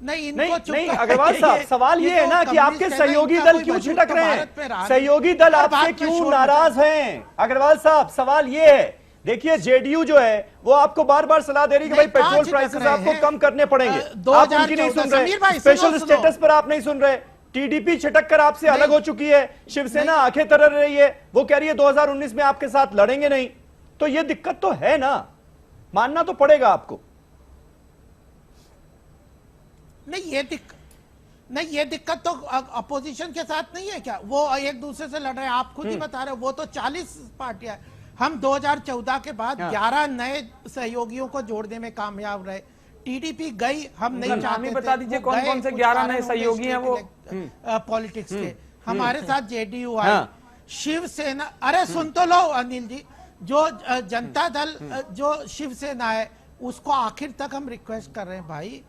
[SPEAKER 6] नहीं,
[SPEAKER 1] अग्रवाल साहब, सवाल ये है ना कि आपके सहयोगी दल क्यों छिटक रहे हैं? सहयोगी दल आपसे क्यों नाराज हैं? अग्रवाल साहब, सवाल ये है, देखिए जेडीयू जो है वो आपको बार बार सलाह दे रही है कि भाई पेट्रोल प्राइसेस आपको कम करने पड़ेंगे, आप उनकी नहीं सुन रहे, स्पेशल स्टेटस पर आप नहीं सुन रहे, टीडीपी छिटक कर आपसे अलग हो चुकी है, शिवसेना आंखें तर रही है, वो कह रही है 2019 में आपके साथ लड़ेंगे नहीं। तो ये दिक्कत तो है ना, मानना तो पड़ेगा आपको।
[SPEAKER 6] नहीं ये दिक्कत तो अपोजिशन के साथ नहीं है क्या? वो एक दूसरे से लड़ रहे हैं, आप खुद ही बता रहे हो, वो तो 40 पार्टियां। हम 2014 के बाद 11 नए सहयोगियों को जोड़ने में कामयाब रहे। टीडीपी गई, हम नहीं चाहते थे,
[SPEAKER 11] बता दीजिए कौन कौन से 11 नए सहयोगी हैं वो
[SPEAKER 6] पॉलिटिक्स के। हमारे साथ जेडीयू आई, शिवसेना, अरे सुन तो लो अनिल जी, जो जनता दल जो शिवसेना है उसको आखिर तक हम रिक्वेस्ट कर रहे हैं, भाई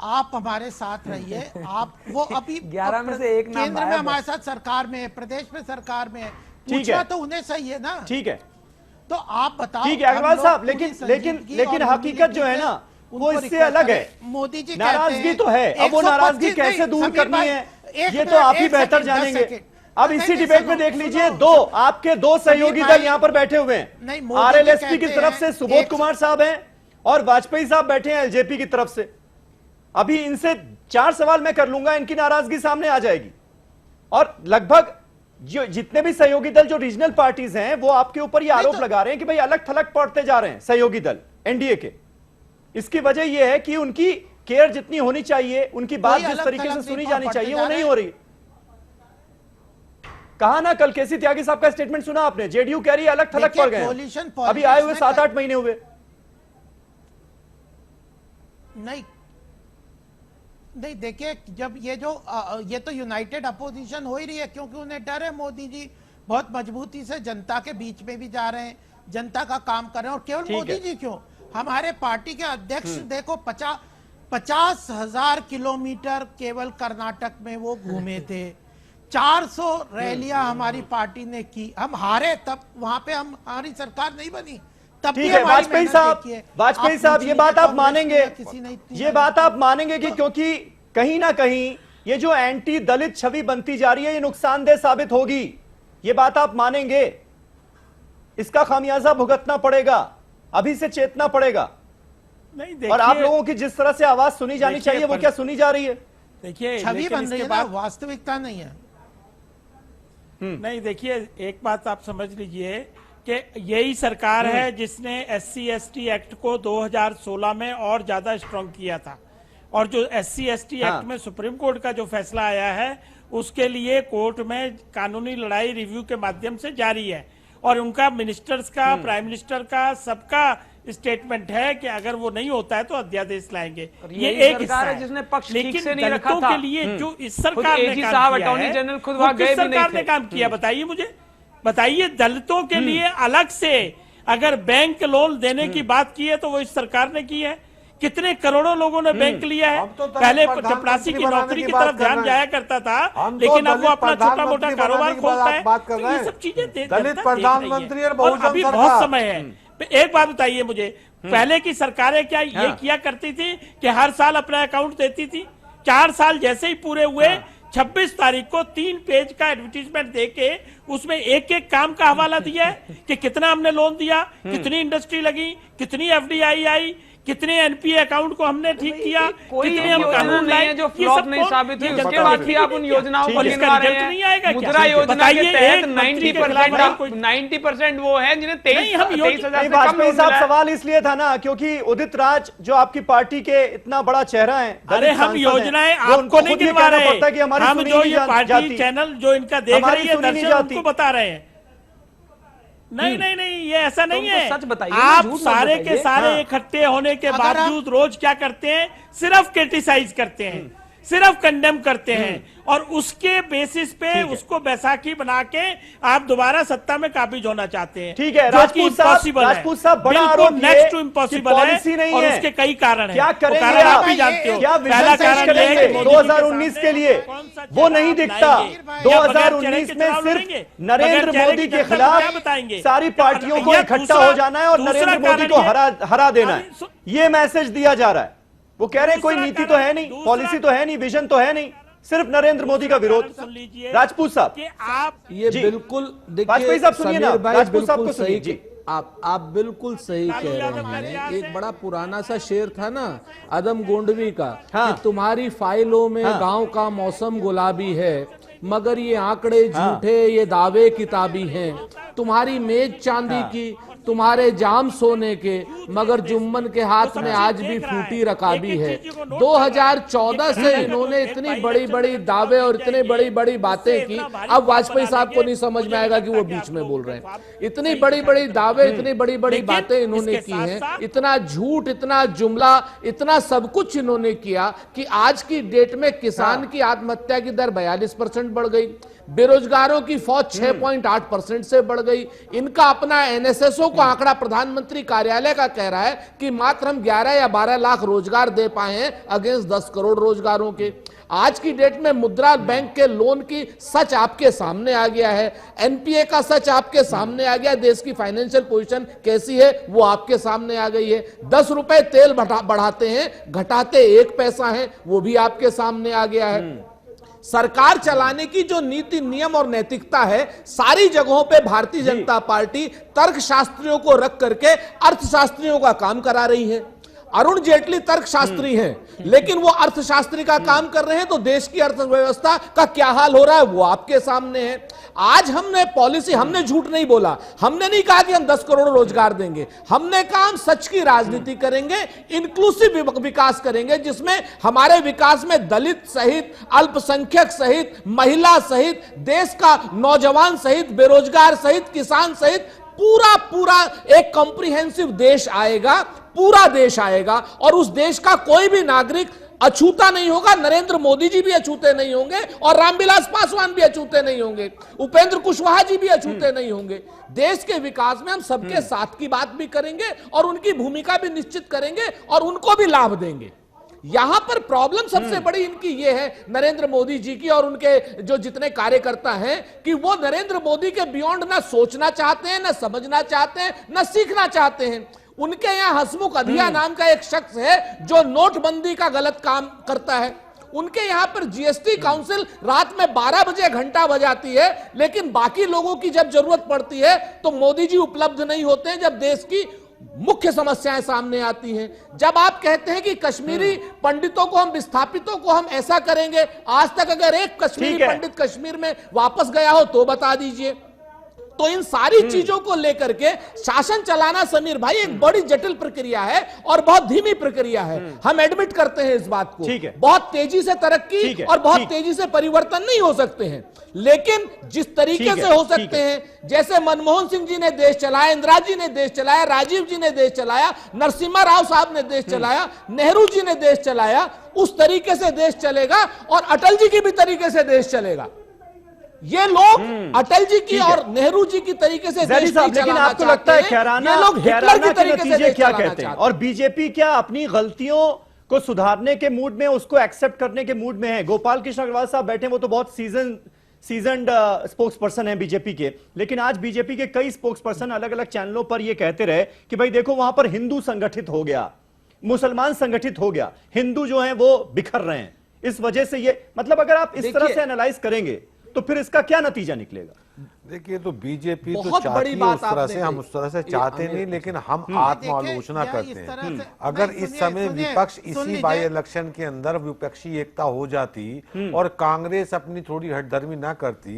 [SPEAKER 6] आप हमारे साथ रहिए। आप वो अभी
[SPEAKER 11] 11 में से एक नाम
[SPEAKER 6] केंद्र में हमारे साथ सरकार में है, प्रदेश में सरकार में है, पूछना तो उन्हें सही है ना।
[SPEAKER 1] ठीक है,
[SPEAKER 6] तो आप बताओ।
[SPEAKER 1] ठीक है अग्रवाल साहब, लेकिन हकीकत जो है ना वो इससे अलग है।
[SPEAKER 6] मोदी जी
[SPEAKER 1] नाराजगी तो है, अब वो नाराजगी कैसे दूर करनी है ये तो आप ही बेहतर जानेंगे। अब इसी डिबेट में देख लीजिए, आपके दो सहयोगी दल यहाँ पर बैठे हुए हैं, आरएलएसपी की तरफ से सुबोध कुमार साहब हैं और वाजपेयी साहब बैठे हैं एलजेपी की तरफ से। अभी इनसे 4 सवाल मैं कर लूंगा, इनकी नाराजगी सामने आ जाएगी। और लगभग जो जितने भी सहयोगी दल जो रीजनल पार्टीज हैं वो आपके ऊपर ये आरोप लगा रहे हैं कि भाई अलग थलग पड़ते जा रहे हैं सहयोगी दल एनडीए के। इसकी वजह यह है कि उनकी केयर जितनी होनी चाहिए, उनकी बात जिस तरीके से सुनी जानी चाहिए वो नहीं हो रही। कहा ना, कल केसी त्यागी साहब का स्टेटमेंट सुना आपने, जेडीयू कह रही है अलग थलग पड़ गए, अभी आए हुए 7-8 महीने हुए।
[SPEAKER 6] नहीं देखिए, जब ये तो यूनाइटेड अपोजिशन हो ही रही है, क्योंकि उन्हें डर है। मोदी जी बहुत मजबूती से जनता के बीच में भी जा रहे हैं, जनता का काम कर रहे हैं। और केवल मोदी जी क्यों, हमारे पार्टी के अध्यक्ष देखो 50,000 किलोमीटर केवल कर्नाटक में वो घूमे थे, 400 रैलियां हमारी पार्टी ने की। हम हारे तब, वहां पे हमारी सरकार नहीं बनी,
[SPEAKER 1] ठीक है वाजपेयी साहब, ये बात आप मानेंगे, ये बात आप मानेंगे कि क्योंकि कहीं ना कहीं ये जो एंटी दलित छवि बनती जा रही है ये नुकसानदेह साबित होगी, ये बात आप मानेंगे? इसका खामियाजा भुगतना पड़ेगा, अभी से चेतना पड़ेगा।
[SPEAKER 8] नहीं
[SPEAKER 1] और आप लोगों की जिस तरह से आवाज सुनी जानी चाहिए वो क्या सुनी जा रही है?
[SPEAKER 8] देखिए
[SPEAKER 6] छवि बन रही है ना, वास्तविकता नहीं है।
[SPEAKER 8] नहीं देखिए, एक बात आप समझ लीजिए कि यही सरकार है जिसने SC/ST एक्ट को 2016 में और ज्यादा स्ट्रांग किया था, और जो SC/ST एक्ट में सुप्रीम कोर्ट का जो फैसला आया है उसके लिए कोर्ट में कानूनी लड़ाई रिव्यू के माध्यम से जारी है। और उनका मिनिस्टर्स का, प्राइम मिनिस्टर का, सबका स्टेटमेंट है कि अगर वो नहीं होता है तो अध्यादेश लाएंगे। ये एक हिस्सा है
[SPEAKER 11] जिसने पक्ष
[SPEAKER 8] लेकिन
[SPEAKER 11] से नहीं रखा
[SPEAKER 8] दलितों
[SPEAKER 11] था।
[SPEAKER 8] के लिए जो इस सरकार ने काम किया है,
[SPEAKER 11] खुद
[SPEAKER 8] वो किस सरकार ने काम किया बताइए मुझे, बताइए। दलितों के लिए अलग से अगर बैंक लोन देने की बात की है तो वो इस सरकार ने की है। कितने करोड़ों लोगों ने बैंक लिया है। पहले चपरासी की नौकरी की तरफ ध्यान जाया करता था, लेकिन अब वो अपना छोटा मोटा कारोबार खोलता है। तो ये सब चीजें
[SPEAKER 10] दलित प्रधानमंत्री
[SPEAKER 8] और अभी बहुत समय है। एक बात बताइए मुझे, पहले की सरकारें क्या ये किया करती थी कि हर साल अपना अकाउंट देती थी? 4 साल जैसे ही पूरे हुए 26 तारीख को 3 पेज का एडवर्टीजमेंट देके उसमें एक एक काम का हवाला दिया है कि कितना हमने लोन दिया, कितनी इंडस्ट्री लगी, कितनी FDI आई, कितने एनपीए अकाउंट को हमने ठीक किया,
[SPEAKER 11] कोई
[SPEAKER 8] कितने हम
[SPEAKER 11] योजना
[SPEAKER 8] कानून
[SPEAKER 11] नहीं
[SPEAKER 8] लाए,
[SPEAKER 11] है जो
[SPEAKER 8] ये
[SPEAKER 11] फ्लॉप
[SPEAKER 8] सब
[SPEAKER 11] नहीं
[SPEAKER 8] कौन-
[SPEAKER 11] साबित हुई,
[SPEAKER 8] ये
[SPEAKER 11] उसके
[SPEAKER 8] जनता
[SPEAKER 11] बाद भी
[SPEAKER 8] देखेगी
[SPEAKER 11] आप उन
[SPEAKER 8] क्या?
[SPEAKER 11] योजनाओं को
[SPEAKER 8] ठीक है,
[SPEAKER 11] गिनवा
[SPEAKER 8] इसका
[SPEAKER 11] रहे
[SPEAKER 8] रिजल्ट नहीं
[SPEAKER 11] हैं।
[SPEAKER 8] आएगा क्या?
[SPEAKER 11] मुद्रा योजना
[SPEAKER 8] बताइए,
[SPEAKER 11] के
[SPEAKER 8] एक
[SPEAKER 11] तहत
[SPEAKER 8] मंत्री
[SPEAKER 11] 90%
[SPEAKER 8] के
[SPEAKER 11] 90% वो है जिन्हें 23,000
[SPEAKER 1] नहीं,
[SPEAKER 11] से कम
[SPEAKER 1] वाजपेयी
[SPEAKER 11] लोन
[SPEAKER 1] साहब
[SPEAKER 11] मिला है।
[SPEAKER 1] सवाल इसलिए था ना क्योंकि उदित राज जो आपकी पार्टी के इतना बड़ा चेहरा है,
[SPEAKER 8] अरे
[SPEAKER 1] दलित
[SPEAKER 8] हम
[SPEAKER 1] सांसद
[SPEAKER 8] योजनाएं
[SPEAKER 1] हैं, वो उनको
[SPEAKER 8] आपको नहीं
[SPEAKER 1] खुद ये
[SPEAKER 8] गिनवा
[SPEAKER 1] कहना
[SPEAKER 8] रहे,
[SPEAKER 1] पड़ता है कि हमारी
[SPEAKER 8] हम
[SPEAKER 1] सुनी
[SPEAKER 8] जो
[SPEAKER 1] नहीं
[SPEAKER 8] ये पार्टी
[SPEAKER 1] जाती।
[SPEAKER 8] चैनल जो इनका देख
[SPEAKER 1] हमारी
[SPEAKER 8] रही है
[SPEAKER 1] सुनी नहीं
[SPEAKER 8] दर्शक
[SPEAKER 1] जाती।
[SPEAKER 8] उनको बता रहे हैं। नहीं नहीं नहीं, ये ऐसा नहीं
[SPEAKER 11] उनको
[SPEAKER 8] है।
[SPEAKER 11] सच बताइए ना,
[SPEAKER 8] आप
[SPEAKER 11] झूठ मत
[SPEAKER 8] सारे के
[SPEAKER 11] बताइए।
[SPEAKER 8] सारे इकट्ठे होने के बावजूद रोज क्या करते हैं, सिर्फ क्रिटिसाइज करते हैं, सिर्फ कंडेम करते हैं, और उसके बेसिस पे उसको बैसाखी बना के आप दोबारा सत्ता में काबिज होना चाहते हैं।
[SPEAKER 1] ठीक है,
[SPEAKER 8] जो कि
[SPEAKER 1] राजपूत
[SPEAKER 8] impossible है।
[SPEAKER 1] साहब बड़ा
[SPEAKER 8] बिल्कुल
[SPEAKER 1] आरोप
[SPEAKER 8] नेक्स्ट
[SPEAKER 1] ये
[SPEAKER 8] टू
[SPEAKER 1] कि
[SPEAKER 8] इम्पॉसिबल
[SPEAKER 1] पॉलिसी नहीं
[SPEAKER 8] और
[SPEAKER 1] है।
[SPEAKER 8] उसके कई कारण हैं।
[SPEAKER 1] क्या
[SPEAKER 8] वो
[SPEAKER 1] करेंगे
[SPEAKER 8] कारण आप
[SPEAKER 1] आप?
[SPEAKER 8] भी जानते हो।
[SPEAKER 1] क्या
[SPEAKER 8] पहला
[SPEAKER 1] विजन पेश
[SPEAKER 8] कारण ये है
[SPEAKER 1] करेंगे
[SPEAKER 8] कि मोदी जी के
[SPEAKER 1] 2019 के लिए?
[SPEAKER 8] कौन सा
[SPEAKER 1] वो
[SPEAKER 8] चेहरा
[SPEAKER 1] नहीं
[SPEAKER 8] आप
[SPEAKER 1] दिखता।
[SPEAKER 8] लाएंगे? या बगैर चेहरे
[SPEAKER 1] 2019
[SPEAKER 8] के
[SPEAKER 1] में
[SPEAKER 8] चुनाव
[SPEAKER 1] सिर्फ
[SPEAKER 8] लड़ेंगे?
[SPEAKER 1] नरेंद्र
[SPEAKER 8] बगैर चेहरे
[SPEAKER 1] मोदी के
[SPEAKER 8] जनता को
[SPEAKER 1] खिलाफ
[SPEAKER 8] क्या बताएंगे?
[SPEAKER 1] सारी पार्टियों को
[SPEAKER 8] या
[SPEAKER 1] इकट्ठा हो जाना है और
[SPEAKER 8] दूसरा
[SPEAKER 1] नरेंद्र मोदी
[SPEAKER 8] कारण
[SPEAKER 1] को
[SPEAKER 8] ये-
[SPEAKER 1] हरा देना है,
[SPEAKER 8] अभी
[SPEAKER 1] ये मैसेज दिया जा रहा है। वो कह रहे हैं कोई
[SPEAKER 8] दूसरा
[SPEAKER 1] नीति तो
[SPEAKER 8] कारण-
[SPEAKER 1] है नहीं,
[SPEAKER 8] दूसरा-
[SPEAKER 1] पॉलिसी तो है नहीं, विजन तो है नहीं, सिर्फ नरेंद्र मोदी का विरोध।
[SPEAKER 8] सुन लीजिए
[SPEAKER 1] राजपूत साहब,
[SPEAKER 8] कि आप
[SPEAKER 7] ये
[SPEAKER 1] जी।
[SPEAKER 7] बिल्कुल देखिए,
[SPEAKER 1] वाजपेयी साहब सुनिए ना,
[SPEAKER 7] समीर भाई
[SPEAKER 1] राजपूत साहब
[SPEAKER 7] बिल्कुल
[SPEAKER 1] को सुनिए,
[SPEAKER 7] सही
[SPEAKER 1] जी।
[SPEAKER 7] आप बिल्कुल सही
[SPEAKER 8] लालू
[SPEAKER 7] कह
[SPEAKER 8] यादव
[SPEAKER 7] रहे
[SPEAKER 8] का
[SPEAKER 7] हैं।
[SPEAKER 8] इतिहास
[SPEAKER 7] एक
[SPEAKER 8] है।
[SPEAKER 7] बड़ा पुराना सा शेर था ना अदम गोंडवी का,
[SPEAKER 1] हाँ।
[SPEAKER 7] कि तुम्हारी फाइलों में
[SPEAKER 1] हाँ।
[SPEAKER 7] गांव का मौसम गुलाबी है, मगर ये आंकड़े झूठे, ये दावे किताबी हैं। तुम्हारी मेज चांदी की, तुम्हारे जाम सोने के, मगर जुम्मन के हाथ में आज भी फूटी रकाबी है। 2014 से इन्होंने इतनी बड़ी बड़ी दावे और इतनी बड़ी बड़ी बातें की। अब वाजपेयी साहब को नहीं समझ में आएगा कि वो बीच में बोल रहे हैं। इतनी बड़ी बड़ी दावे, इतनी बड़ी बड़ी बातें इन्होंने की हैं, इतना झूठ, इतना जुमला, इतना सब कुछ इन्होंने किया कि आज की डेट में किसान की आत्महत्या की दर 42% बढ़ गई, बेरोजगारों की फौज 6.8% से बढ़ गई। इनका अपना एनएसएसओ का आंकड़ा प्रधानमंत्री कार्यालय का कह रहा है कि मात्र हम 11 या 12 लाख रोजगार दे पाए हैं अगेंस्ट 10 करोड़ रोजगारों के। आज की डेट में मुद्रा बैंक के लोन की सच आपके सामने आ गया है, एनपीए का सच आपके सामने आ गया, देश की फाइनेंशियल पोजीशन कैसी है वो आपके सामने आ गई है। 10 रुपए तेल बढ़ाते हैं, घटाते 1 पैसा है, वो भी आपके सामने आ गया है। सरकार चलाने की जो नीति, नियम और नैतिकता है, सारी जगहों पे भारतीय जनता पार्टी तर्कशास्त्रियों को रख करके अर्थशास्त्रियों का काम करा रही है। अरुण जेटली तर्कशास्त्री हैं, लेकिन वो अर्थशास्त्री का काम कर रहे हैं, तो देश की अर्थव्यवस्था का क्या हाल हो रहा है वो आपके सामने है। आज हमने पॉलिसी, हमने झूठ नहीं बोला, हमने नहीं कहा कि हम 10 करोड़ रोजगार देंगे, हमने कहा हम सच की राजनीति करेंगे, इंक्लूसिव विकास करेंगे, जिसमें हमारे विकास में दलित सहित, अल्पसंख्यक सहित, महिला सहित, देश का नौजवान सहित, बेरोजगार सहित, किसान सहित पूरा एक कॉम्प्रिहेंसिव देश आएगा, पूरा देश आएगा, और उस देश का कोई भी नागरिक अछूता नहीं होगा। नरेंद्र मोदी जी भी अछूते नहीं होंगे और रामविलास पासवान भी अछूते नहीं होंगे, उपेंद्र कुशवाहा जी भी अछूते नहीं होंगे। देश के विकास में हम सबके साथ की बात भी करेंगे और उनकी भूमिका भी निश्चित करेंगे और उनको भी लाभ देंगे। यहां पर प्रॉब्लम सबसे बड़ी इनकी ये है, नरेंद्र मोदी जी की और उनके जो जितने कार्यकर्ता हैं, कि वो नरेंद्र मोदी के बियॉन्ड ना सोचना चाहते हैं, ना समझना चाहते हैं, ना सीखना चाहते हैं। उनके यहां हसमुख अधिया नाम का एक शख्स है जो नोटबंदी का गलत काम करता है। उनके यहां पर जीएसटी काउंसिल रात में 12 बजे घंटा बजाती है, लेकिन बाकी लोगों की जब जरूरत पड़ती है तो मोदी जी उपलब्ध नहीं होते हैं। जब देश की मुख्य समस्याएं सामने आती हैं, जब आप कहते हैं कि कश्मीरी पंडितों को हम, विस्थापितों को हम ऐसा करेंगे, आज तक अगर एक कश्मीरी पंडित कश्मीर में वापस गया हो तो बता दीजिए। तो इन सारी चीजों को लेकर के शासन चलाना, समीर भाई, एक बड़ी जटिल प्रक्रिया है और बहुत धीमी प्रक्रिया है। हम एडमिट करते हैं इस बात को। बहुत तेजी से तरक्की और बहुत तेजी से परिवर्तन नहीं हो सकते हैं, लेकिन जिस तरीके से हो सकते हैं, जैसे मनमोहन सिंह जी ने देश चलाया, इंदिरा जी ने देश चलाया, राजीव जी ने देश चलाया, नरसिम्हा राव साहब ने देश चलाया, नेहरू जी ने देश चलाया, उस तरीके से देश चलेगा और अटल जी की भी तरीके से देश चलेगा। ये लोग अटल जी की और नेहरू जी की तरीके से देश नहीं चलाना, लेकिन आपको लगता है
[SPEAKER 1] कैराना के नतीजे क्या कहते हैं? और बीजेपी क्या अपनी गलतियों को सुधारने के मूड में, उसको एक्सेप्ट करने के मूड में है? गोपाल कृष्ण अग्रवाल साहब बैठे, वो तो बहुत सीजन्ड स्पोक्स पर्सन है बीजेपी के, लेकिन आज बीजेपी के कई स्पोक्स पर्सन अलग अलग चैनलों पर ये कहते रहे कि भाई देखो वहां पर हिंदू संगठित हो गया, मुसलमान संगठित हो गया, हिंदू जो हैं वो बिखर रहे हैं, इस वजह से ये, मतलब अगर आप इस तरह से एनालाइज करेंगे तो फिर इसका क्या नतीजा निकलेगा?
[SPEAKER 10] देखिए, तो बीजेपी तो
[SPEAKER 7] बहुत
[SPEAKER 10] चाहती
[SPEAKER 7] बड़ी
[SPEAKER 10] है
[SPEAKER 7] बात
[SPEAKER 10] उस तरह
[SPEAKER 7] आपने
[SPEAKER 10] से, हम
[SPEAKER 7] कही।
[SPEAKER 10] उस तरह से चाहते नहीं, लेकिन हम आत्मालोचना करते हैं। अगर इस समय विपक्ष इसी बाई इलेक्शन के अंदर विपक्षी एकता हो जाती और कांग्रेस अपनी थोड़ी हटधर्मी ना करती,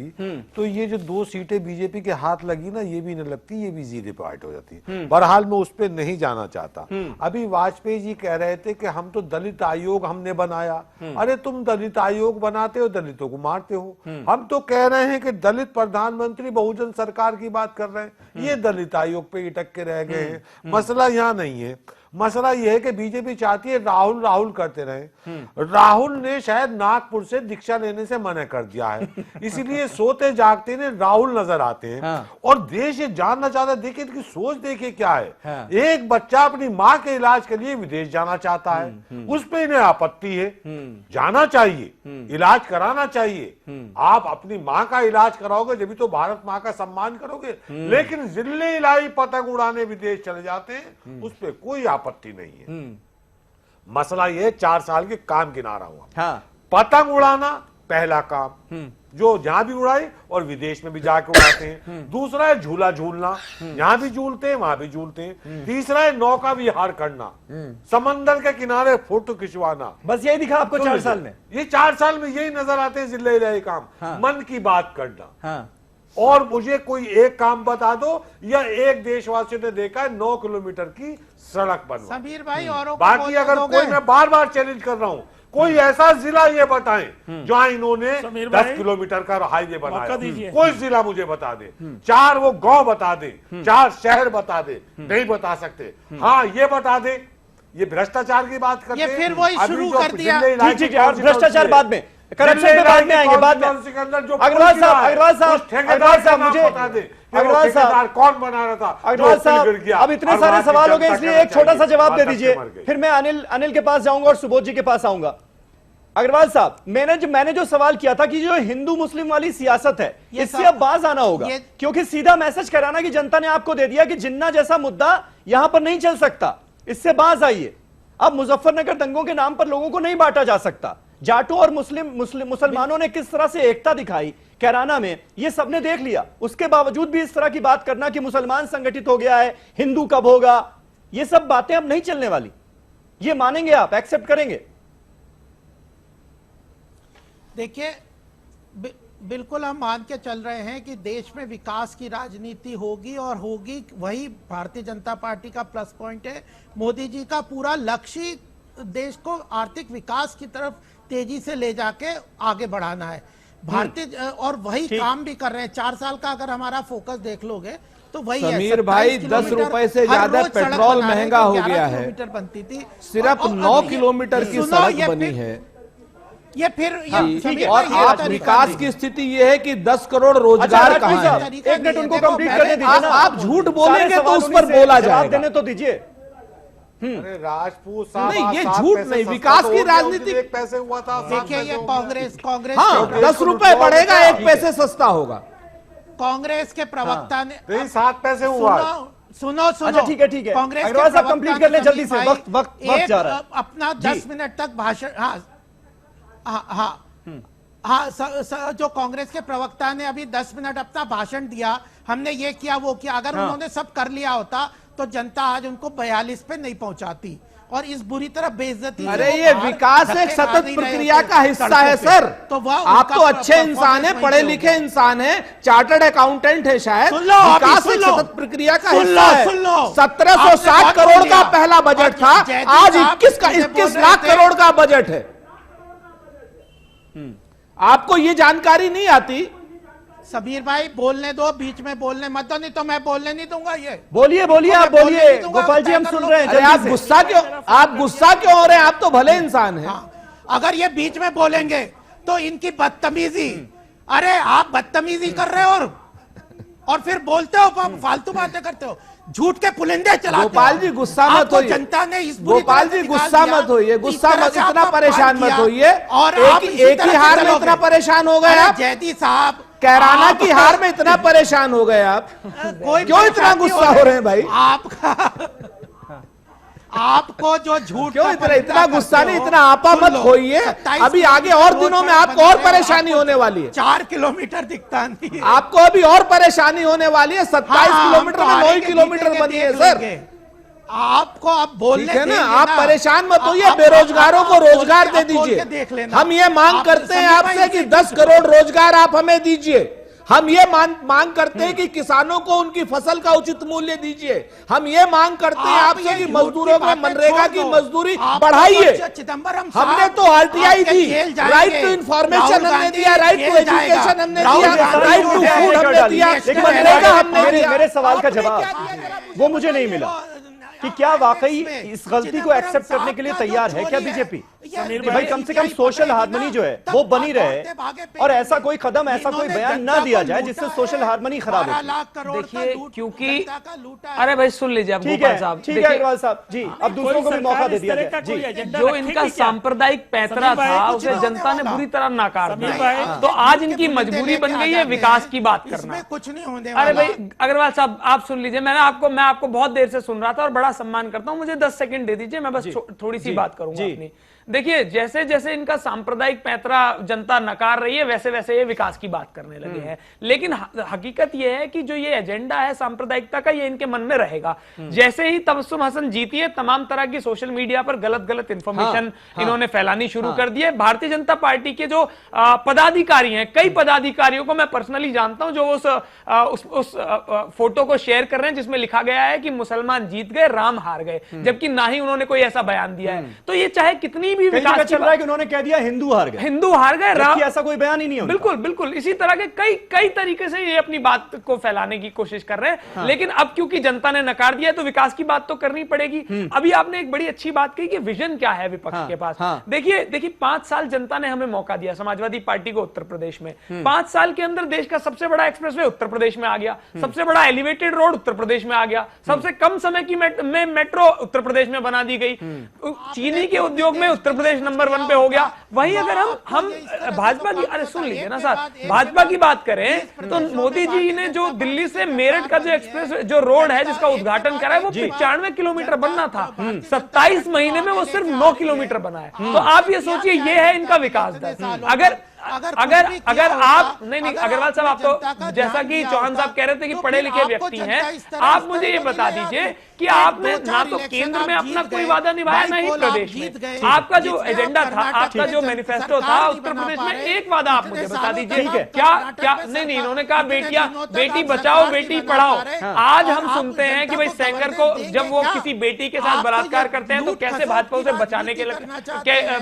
[SPEAKER 10] तो ये जो 2 सीटें बीजेपी के हाथ लगी ना, ये भी न लगती, ये भी जीरे पे फाइट हो जाती। बहरहाल मैं उस पर नहीं जाना चाहता। अभी वाजपेयी जी कह रहे थे कि हम तो दलित आयोग हमने बनाया। अरे तुम दलित आयोग बनाते हो, दलितों को मारते हो। हम तो कह रहे हैं कि दलित प्रधानमंत्री बहुजन सरकार की बात कर रहे हैं, ये दलित आयोग पे अटक के रह गए हैं। मसला यहां नहीं है, मसला यह है कि बीजेपी चाहती है राहुल राहुल करते रहे। राहुल ने शायद नागपुर से दीक्षा लेने से मना कर दिया है, इसीलिए सोते जागते ने राहुल नजर आते हैं। और देश ये जानना चाहता है, देखिए इनकी सोच देखिए क्या है। एक बच्चा अपनी माँ के इलाज के लिए विदेश जाना चाहता है, उस पर इन्हें आपत्ति है। जाना चाहिए, इलाज कराना चाहिए। आप अपनी माँ का इलाज कराओगे जब तो भारत माँ का सम्मान करोगे, लेकिन जिले इलाई पतंग उड़ाने विदेश चले जाते हैं, उस पर कोई आपत्ति नहीं है। मसला ये 4 साल के काम गिना रहा हूं। पतंग उड़ाना पहला काम, जो जहां भी उड़ाए और विदेश में भी जाके उड़ाते हैं। दूसरा है झूला झूलना, यहां भी झूलते हैं वहां भी झूलते हैं। तीसरा है नौका विहार करना, समंदर के किनारे फोटो खिंचवाना।
[SPEAKER 1] बस यही दिखा आपको 4 साल में?
[SPEAKER 10] ये 4 साल में यही नजर आते हैं जिले इलाही काम। मन की बात करना। और मुझे कोई एक काम बता दो या एक देशवासियों ने देखा है 9 किलोमीटर की सड़क बनवा।
[SPEAKER 6] समीर भाई औरों
[SPEAKER 10] बाकी अगर कोई, मैं बार बार चैलेंज कर रहा हूं, कोई ऐसा जिला ये बताएं जहां इन्होंने 10 किलोमीटर का हाईवे बनाया, कोई जिला मुझे बता दे। 4 वो गांव बता दे, 4 शहर बता दे, नहीं बता सकते। हाँ ये बता दे, ये भ्रष्टाचार की बात करते हैं,
[SPEAKER 6] फिर वही शुरू कर दिया।
[SPEAKER 1] ठीक है, भ्रष्टाचार बाद में, करप्शन पे बाद में आएंगे, बाद में। अग्रवाल साहब मुझे, अग्रवाल साहब
[SPEAKER 10] कौन बना रहा था,
[SPEAKER 1] अग्रवाल साहब अब इतने सारे सवाल हो गए, इसलिए एक छोटा सा जवाब दे दीजिए, फिर मैं अनिल के पास जाऊंगा और सुबोध जी के पास आऊंगा। अग्रवाल साहब, मैंने जो सवाल किया था कि जो हिंदू मुस्लिम वाली सियासत है, इससे अब बाज आना होगा, क्योंकि सीधा मैसेज कैराना की जनता ने आपको दे दिया कि जिन्ना जैसा मुद्दा यहां पर नहीं चल सकता, इससे बाज आइए। अब मुजफ्फरनगर दंगों के नाम पर लोगों को नहीं बांटा जा सकता। जाटों और मुसलमानों ने किस तरह से एकता दिखाई कैराना में, ये सबने देख लिया। उसके बावजूद भी इस तरह की बात करना कि मुसलमान संगठित हो गया है, हिंदू कब होगा, ये सब बातें अब नहीं चलने वाली। ये मानेंगे आप, एक्सेप्ट करेंगे?
[SPEAKER 6] देखिए, बिल्कुल हम मान के चल रहे हैं कि देश में विकास की राजनीति होगी और होगी, वही भारतीय जनता पार्टी का प्लस पॉइंट है। मोदी जी का पूरा लक्ष्य देश को आर्थिक विकास की तरफ तेजी से ले जाके आगे बढ़ाना है। भारतीय और वही काम भी कर रहे हैं। 4 साल का अगर हमारा फोकस देख लोगे तो वही है।
[SPEAKER 7] समीर भाई, 10 रुपए से ज्यादा पेट्रोल महंगा हो गया है,
[SPEAKER 6] बनती थी,
[SPEAKER 7] सिर्फ 9 किलोमीटर की सड़क बनी है।
[SPEAKER 6] ये फिर
[SPEAKER 7] और आज विकास की स्थिति ये है कि 10 करोड़ रोजगार कहाँ है?
[SPEAKER 1] 1 मिनट उनको कंप्लीट करने दीजिए ना।
[SPEAKER 7] आप झूठ बोलेंगे तो उस पर बोला जाएगा,
[SPEAKER 1] देने तो दीजिए।
[SPEAKER 10] अरे राजपूत साहब,
[SPEAKER 7] नहीं, ये झूठ नहीं, विकास की राजनीति।
[SPEAKER 10] 1 पैसे हुआ था,
[SPEAKER 6] देखिए ये कांग्रेस
[SPEAKER 7] हाँ, 10 रुपए बढ़ेगा, 1 पैसे सस्ता होगा।
[SPEAKER 6] कांग्रेस के प्रवक्ता ने
[SPEAKER 10] 7 पैसे हुआ।
[SPEAKER 6] सुनो
[SPEAKER 1] अच्छा ठीक है, ठीक है,
[SPEAKER 6] कांग्रेस
[SPEAKER 1] अग्रवाल साहब कंप्लीट कर ले जल्दी से, वक्त जा रहा है।
[SPEAKER 6] अपना 10 मिनट तक भाषण, हाँ, जो कांग्रेस के प्रवक्ता ने अभी 10 मिनट अपना भाषण दिया, हमने ये किया वो किया, अगर उन्होंने सब कर लिया होता तो जनता आज उनको 42 पे नहीं पहुंचाती और इस बुरी तरह बेइज्जती।
[SPEAKER 7] अरे ये विकास एक सतत प्रक्रिया का हिस्सा है सर।
[SPEAKER 6] तो
[SPEAKER 7] आप तो अच्छे इंसान हैं, पढ़े लिखे इंसान हैं, चार्टर्ड अकाउंटेंट है शायद। विकास एक सतत प्रक्रिया का हिस्सा है। 1760 करोड़ का पहला बजट था, आज 21 लाख करोड़ का बजट है। आपको ये जानकारी नहीं आती?
[SPEAKER 6] समीर भाई बोलने दो, बीच में बोलने मत दो, नहीं तो मैं बोलने नहीं दूंगा। ये
[SPEAKER 1] बोलिए आप बोलिए, गोपाल जी हम सुन रहे हैं।
[SPEAKER 7] आप गुस्सा क्यों हो रहे हैं? आप तो भले इंसान हैं।
[SPEAKER 6] अगर ये बीच में बोलेंगे तो इनकी बदतमीजी, अरे आप बदतमीजी कर रहे हो और फिर बोलते हो, फालतू बातें करते हो, झूठ के पुलिंदे चलाते हो।
[SPEAKER 7] गोपाल जी गुस्सा मत होइए,
[SPEAKER 6] जनता ने इस
[SPEAKER 7] गोपाल जी गुस्सा मत होइए, गुस्सा मत, इतना परेशान मत होइए।
[SPEAKER 6] और
[SPEAKER 7] एक ही हार में इतना परेशान हो गए आप?
[SPEAKER 6] जैदी साहब,
[SPEAKER 7] कैराना की हार में इतना परेशान हो गए आप? क्यों इतना गुस्सा हो रहे हैं भाई?
[SPEAKER 6] आपको जो झूठ
[SPEAKER 7] क्यों इतना गुस्सा नहीं, इतना आपा मत खोइए। अभी आगे और दिनों में आपको और परेशानी होने वाली है।
[SPEAKER 6] 4 किलोमीटर दिखता नहीं है
[SPEAKER 7] आपको अभी और परेशानी होने वाली है। 27 किलोमीटर में 9 किलोमीटर बनी है सर।
[SPEAKER 6] आपको आप बोलने
[SPEAKER 7] है ना, आप परेशान मत होइए, बेरोजगारों को रोजगार दे दीजिए। हम ये मांग करते हैं आपसे कि 10 करोड़ रोजगार आप हमें दीजिए। हम ये मांग करते हैं कि किसानों को उनकी फसल का उचित मूल्य दीजिए। हम ये मांग करते हैं आपसे कि मजदूरों को मनरेगा की मजदूरी बढ़ाइए। हमने तो आरटीआई दी, राइट टू इंफॉर्मेशन हमने दिया, राइट टू एजुकेशन हमने दिया, राइट टू फूड हमने दिया, मनरेगा हमने दिया।
[SPEAKER 1] मेरे सवाल का जवाब वो मुझे नहीं मिला कि क्या वाकई इस गलती को एक्सेप्ट करने के लिए तैयार है क्या बीजेपी कि भाई कम से कम सोशल हार्मनी जो है वो बनी रहे और ऐसा कोई कदम, ऐसा कोई बयान ना दिया जाए जिससे सोशल हार्मनी खराब हो।
[SPEAKER 11] देखिए, क्योंकि अरे भाई सुन लीजिए आप गोपाल साहब,
[SPEAKER 1] ठीक है अग्रवाल साहब जी, अब दूसरों को भी मौका दे दिया जाए जी।
[SPEAKER 11] जो इनका सांप्रदायिक पैतरा था उसे जनता ने बुरी तरह नकार दिया, तो आज इनकी मजबूरी बन गई है विकास की बात करना।
[SPEAKER 6] कुछ नहीं होने
[SPEAKER 11] अरे भाई अग्रवाल साहब आप सुन लीजिए, मैं आपको बहुत देर से सुन रहा था और बड़ा सम्मान करता हूं, मुझे 10 सेकंड दे दीजिए, मैं बस थोड़ी सी बात करूंगा अपनी। देखिए, जैसे जैसे इनका सांप्रदायिक पैतरा जनता नकार रही है वैसे वैसे ये विकास की बात करने लगे हैं। लेकिन हकीकत यह है कि जो ये एजेंडा है सांप्रदायिकता का, ये इनके मन में रहेगा। जैसे ही तबस्सुम हसन जीती है, तमाम तरह की सोशल मीडिया पर गलत इंफॉर्मेशन इन्होंने फैलानी शुरू कर दी है। भारतीय जनता पार्टी के जो पदाधिकारी हैं, कई पदाधिकारियों को मैं पर्सनली जानता हूं, जो उस फोटो को शेयर कर रहे हैं जिसमें लिखा गया है कि मुसलमान जीत गए, राम हार गए, जबकि ना ही उन्होंने कोई ऐसा बयान दिया है। तो ये चाहे कितनी भी विकास
[SPEAKER 1] चल रहा है कि उन्होंने कह दिया हिंदू हार गए,
[SPEAKER 11] राम,
[SPEAKER 1] ऐसा कोई बयान ही नहीं है।
[SPEAKER 11] बिल्कुल इसी तरह के कई तरीके से ये अपनी बात को फैलाने की कोशिश कर रहे हैं। लेकिन अब क्योंकि जनता ने नकार दिया तो विकास की बात तो करनी पड़ेगी। अभी आपने एक बड़ी अच्छी बात कही कि विजन क्या है विपक्ष के पास। देखिए 5 साल जनता ने हमें मौका दिया, समाजवादी पार्टी को उत्तर प्रदेश में। 5 साल के अंदर देश का सबसे बड़ा एक्सप्रेसवे उत्तर प्रदेश में आ गया, सबसे बड़ा एलिवेटेड रोड उत्तर प्रदेश में आ गया, सबसे कम समय की मेट्रो उत्तर प्रदेश में बना दी गई, चीनी के उद्योग में उत्तर प्रदेश नंबर 1 पे हो गया। वहीं अगर हम भाजपा की, अरे सुन लीजिए ना सर, भाजपा की बात करें तो मोदी जी ने जो दिल्ली से मेरठ का जो एक्सप्रेस जो रोड है जिसका उद्घाटन करा है, वो 95 किलोमीटर बनना था, 27 महीने में वो सिर्फ 9 किलोमीटर बना है। तो आप ये सोचिए, ये है इनका विकास दर। अगर आप नहीं अग्रवाल साहब, आप तो जैसा कि चौहान साहब कह रहे थे कि पढ़े लिखे व्यक्ति हैं, आप मुझे ये बता दीजिए कि आपने ना तो केंद्र में अपना कोई वादा निभाया, ना ही प्रदेश में। आपका जो एजेंडा था, आपका जो मैनिफेस्टो था उत्तर प्रदेश में, एक वादा आप मुझे बता दीजिए। क्या नहीं इन्होंने कहा बेटी बचाओ बेटी पढ़ाओ। आज हम सुनते हैं कि भाई सेंगर को जब वो किसी बेटी के साथ बलात्कार करते हैं तो कैसे भाजपा उसे बचाने के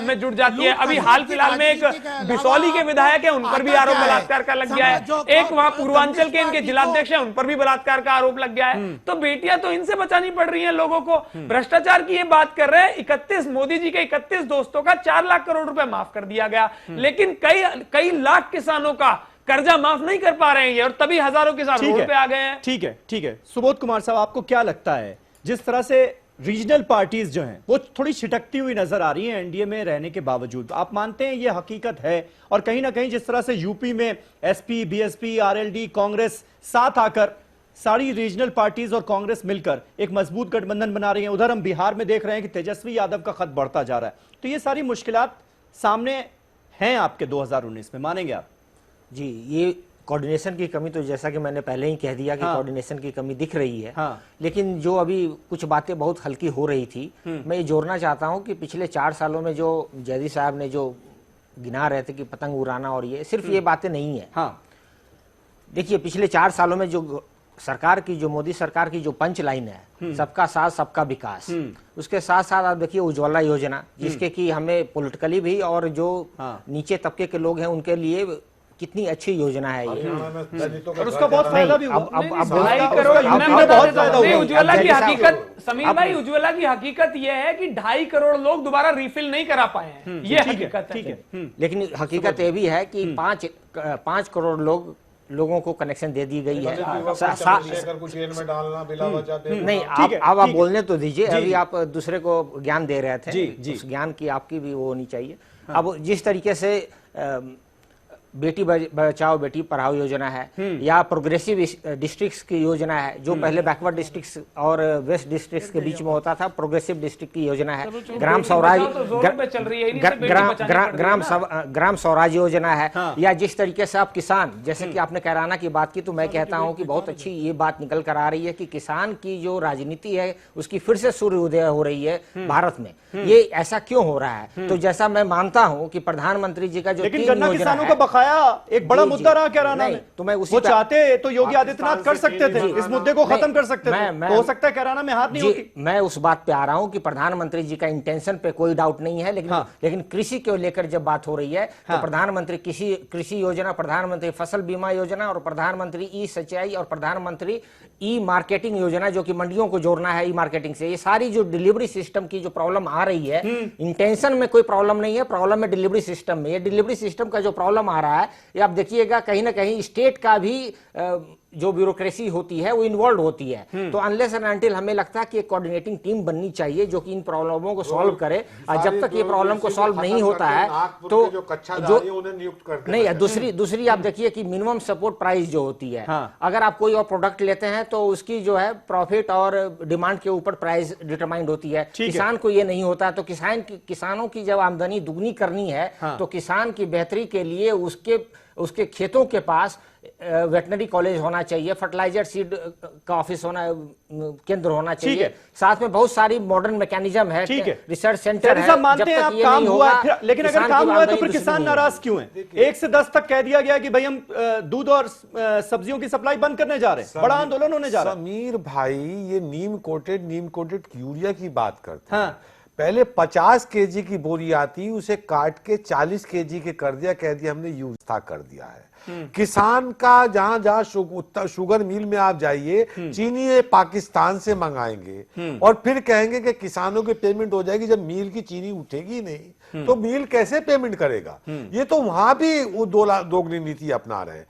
[SPEAKER 11] में जुट जाती है। अभी हाल फिलहाल में एक बिसौली के विधायक है, उन पर भी आरोप बलात्कार का लग गया है। एक वहां पूर्वांचल के इनके जिलाध्यक्ष हैं, उन पर भी बलात्कार का आरोप लग गया है। तो बेटियां तो इनसे बचानी पड़ रही हैं लोगों को। भ्रष्टाचार की ये बात कर रहे हैं, 31 मोदी जी के 31 दोस्तों का 4 लाख करोड़ रुपए माफ कर दिया गया, लेकिन कई लाख किसानों का कर्जा माफ नहीं कर पा रहे हैं और तभी हजारों किसान रोड पे आ गए हैं।
[SPEAKER 1] ठीक है सुबोध कुमार साहब, आपको क्या लगता है जिस तरह से रीजनल पार्टीज जो हैं वो थोड़ी छिटकती हुई नजर आ रही हैं एनडीए में रहने के बावजूद, आप मानते हैं ये हकीकत है? और कहीं ना कहीं जिस तरह से यूपी में एसपी, बीएसपी, आरएलडी, कांग्रेस साथ आकर सारी रीजनल पार्टीज और कांग्रेस मिलकर एक मजबूत गठबंधन बना रही है, उधर हम बिहार में देख रहे हैं कि तेजस्वी यादव का खत बढ़ता जा रहा है, तो ये सारी मुश्किलात सामने हैं आपके 2019 में, मानेंगे आप?
[SPEAKER 9] जी, ये कोऑर्डिनेशन की कमी तो जैसा कि मैंने पहले ही कह दिया कि कोऑर्डिनेशन की कमी दिख रही है। लेकिन जो अभी कुछ बातें बहुत हल्की हो रही थी, मैं ये जोड़ना चाहता हूं कि पिछले 4 सालों में जो जयदी साहब ने जो गिना रहे थे कि पतंग उड़ाना और ये सिर्फ ये बातें नहीं है। देखिए पिछले 4 सालों में जो सरकार की, जो मोदी सरकार की जो पंच लाइन है, सबका साथ सबका विकास, उसके साथ साथ आप देखिए उज्ज्वला योजना, जिसके कि हमें पॉलिटिकली भी और जो नीचे तबके के लोग हैं उनके लिए कितनी अच्छी योजना है ये,
[SPEAKER 1] और उसका बहुत फायदा भी हुआ।
[SPEAKER 11] उज्ज्वला की हकीकत, समीर भाई, उज्ज्वला की हकीकत ये है कि 2.5 करोड़ लोग दोबारा रिफिल नहीं करा पाए हैं, ये हकीकत है।
[SPEAKER 9] लेकिन हकीकत ये भी है कि 5 करोड़ लोगों को कनेक्शन दे दी गई है। नहीं, अब आप बोलने तो दीजिए, अभी आप दूसरे को ज्ञान दे रहे थे, उस ज्ञान की आपकी भी वो होनी चाहिए। अब जिस तरीके से बेटी बचाओ बेटी पढ़ाओ योजना है, या प्रोग्रेसिव डिस्ट्रिक्ट्स की योजना है, जो पहले बैकवर्ड डिस्ट्रिक्ट्स और वेस्ट डिस्ट्रिक्ट्स के बीच में होता था, प्रोग्रेसिव डिस्ट्रिक्ट की योजना है, ग्राम स्वराज ग्राम स्वराज योजना है, या जिस तरीके से आप किसान, जैसे कि आपने कैराना की बात की, तो मैं कहता हूं कि बहुत अच्छी ये बात निकल कर आ रही है कि किसान की जो राजनीति है उसकी फिर से सूर्योदय हो रही है भारत में। ये ऐसा क्यों हो रहा है? तो जैसा मैं मानता हूं कि प्रधानमंत्री जी का जो
[SPEAKER 1] लेकिन गन्ना किसानों का बकाया एक बड़ा मुद्दा रहा कैराना में,
[SPEAKER 9] तो मैं उसी
[SPEAKER 1] वो चाहते तो योगी आदित्यनाथ कर सकते थे, इस मुद्दे को खत्म कर सकते थे, हो सकता है कैराना में हाथ नहीं होती।
[SPEAKER 9] मैं उस बात पे आ रहा हूं कि प्रधानमंत्री जी का इंटेंशन पे कोई डाउट नहीं है, लेकिन कृषि को लेकर जब बात हो रही है तो प्रधानमंत्री कृषि योजना, प्रधानमंत्री फसल बीमा योजना और प्रधानमंत्री ई सिंचाई और प्रधानमंत्री ई मार्केटिंग योजना, जो कि मंडियों को जोड़ना है ई मार्केटिंग से, ये सारी जो डिलीवरी सिस्टम की जो प्रॉब्लम आ रही है, इंटेंशन में कोई प्रॉब्लम नहीं है, प्रॉब्लम है डिलीवरी सिस्टम में। ये डिलीवरी सिस्टम का जो प्रॉब्लम आ रहा है, ये आप देखिएगा कहीं ना कहीं स्टेट का भी जो ब्यूरोक्रेसी होती है वो इन्वॉल्व होती है। तो अनलेस एंड अनटिल हमें लगता है कि एक कोऑर्डिनेटिंग टीम बननी चाहिए जो कि इन प्रॉब्लमों को सॉल्व करे, और जब तक ये प्रॉब्लम को सॉल्व नहीं होता है तो जो
[SPEAKER 10] उन्हें नियुक्त करके
[SPEAKER 9] नहीं, दूसरी आप देखिए कि मिनिमम सपोर्ट प्राइस जो होती है, अगर आप कोई और प्रोडक्ट लेते हैं तो उसकी जो है प्रॉफिट और डिमांड के ऊपर प्राइस डिटरमाइंड होती है। किसान को ये नहीं होता, तो किसानों की जब आमदनी दुगनी करनी है तो किसान की बेहतरी के लिए उसके खेतों के पास वेटनरी कॉलेज होना चाहिए, फर्टिलाइजर सीड का ऑफिस होना, केंद्र होना चाहिए, साथ में बहुत सारी मॉडर्न मैकेनिज्म है, रिसर्च सेंटर है।
[SPEAKER 1] मानते हैं आप काम हुआ है, लेकिन अगर काम हुआ है तो फिर किसान नाराज क्यों है? 1 से 10 तक कह दिया गया कि भाई हम दूध और सब्जियों की सप्लाई बंद करने जा रहे हैं, बड़ा आंदोलन होने जा रहा है।
[SPEAKER 10] समीर भाई, ये नीम कोटेड यूरिया की बात करते हैं। पहले 50 केजी की बोरी आती, उसे काट के 40 केजी के कर दिया, कह दिया हमने यूरिया कर दिया है। किसान का जहां शुगर मिल में आप जाइए, चीनी पाकिस्तान से मंगाएंगे और फिर कहेंगे कि किसानों की पेमेंट हो जाएगी। जब मिल की चीनी उठेगी नहीं तो मिल कैसे पेमेंट करेगा? ये तो वहां भी वो दोगुनी नीति अपना रहे हैं।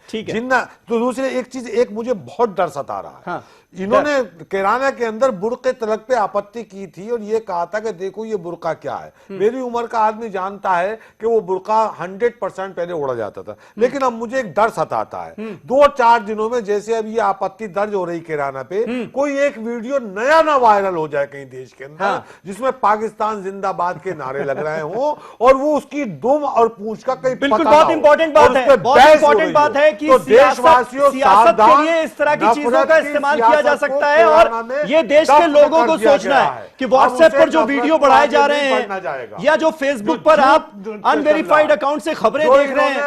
[SPEAKER 10] तो दूसरे एक मुझे बहुत डर सता रहा है। इन्होंने कैराना के अंदर बुर्के तलक पे आपत्ति की थी और ये कहा था कि देखो ये बुर्का क्या है। मेरी उम्र का आदमी जानता है कि वो बुर्का 100% पहले उड़ा जाता था, लेकिन अब मुझे एक डर सताता है। 2-4 दिनों में जैसे अब ये आपत्ति दर्ज हो रही कैराना पे, कोई एक वीडियो नया ना वायरल हो जाए कहीं देश के अंदर, जिसमें पाकिस्तान जिंदाबाद के नारे लग रहे हो और वो उसकी दुम और पूंछ का कहीं
[SPEAKER 1] बिल्कुल बहुत इंपॉर्टेंट बात है, बहुत इंपॉर्टेंट बात है कि
[SPEAKER 10] देशवासियों
[SPEAKER 1] सियासत के लिए इस तरह की चीजों का इस्तेमाल किया जा सकता है, और ये देश के लोगों को सोचना है कि व्हाट्सएप पर जो वीडियो बढ़ाए जा रहे हैं या जो फेसबुक पर आप अनवेरिफाइड अकाउंट से खबरें देख रहे हैं,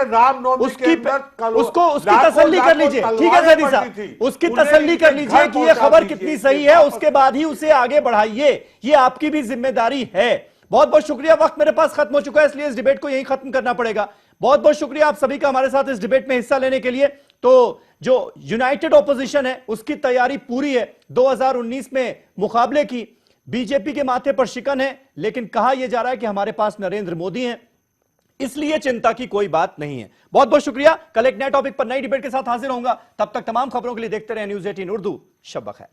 [SPEAKER 1] उसकी तसल्ली कर लीजिए। ठीक है सैदी साहब, उसकी तसल्ली कर लीजिए कि ये खबर कितनी सही है, उसके बाद ही उसे आगे बढ़ाइए, ये आपकी भी जिम्मेदारी है। बहुत बहुत शुक्रिया। वक्त मेरे पास खत्म हो चुका है, इसलिए इस डिबेट को यहीं खत्म करना पड़ेगा। बहुत बहुत शुक्रिया आप सभी का हमारे साथ इस डिबेट में हिस्सा लेने के लिए। तो जो यूनाइटेड ऑपोजिशन है उसकी तैयारी पूरी है। 2019 में मुकाबले की बीजेपी के माथे पर शिकन है, लेकिन कहा यह जा रहा है कि हमारे पास नरेंद्र मोदी हैं, इसलिए चिंता की कोई बात नहीं है। बहुत बहुत शुक्रिया। कल एक नए टॉपिक पर नई डिबेट के साथ हाजिर होऊंगा। तब तक तमाम खबरों के लिए देखते रहे न्यूज़ 18 उर्दू। शब बखैर।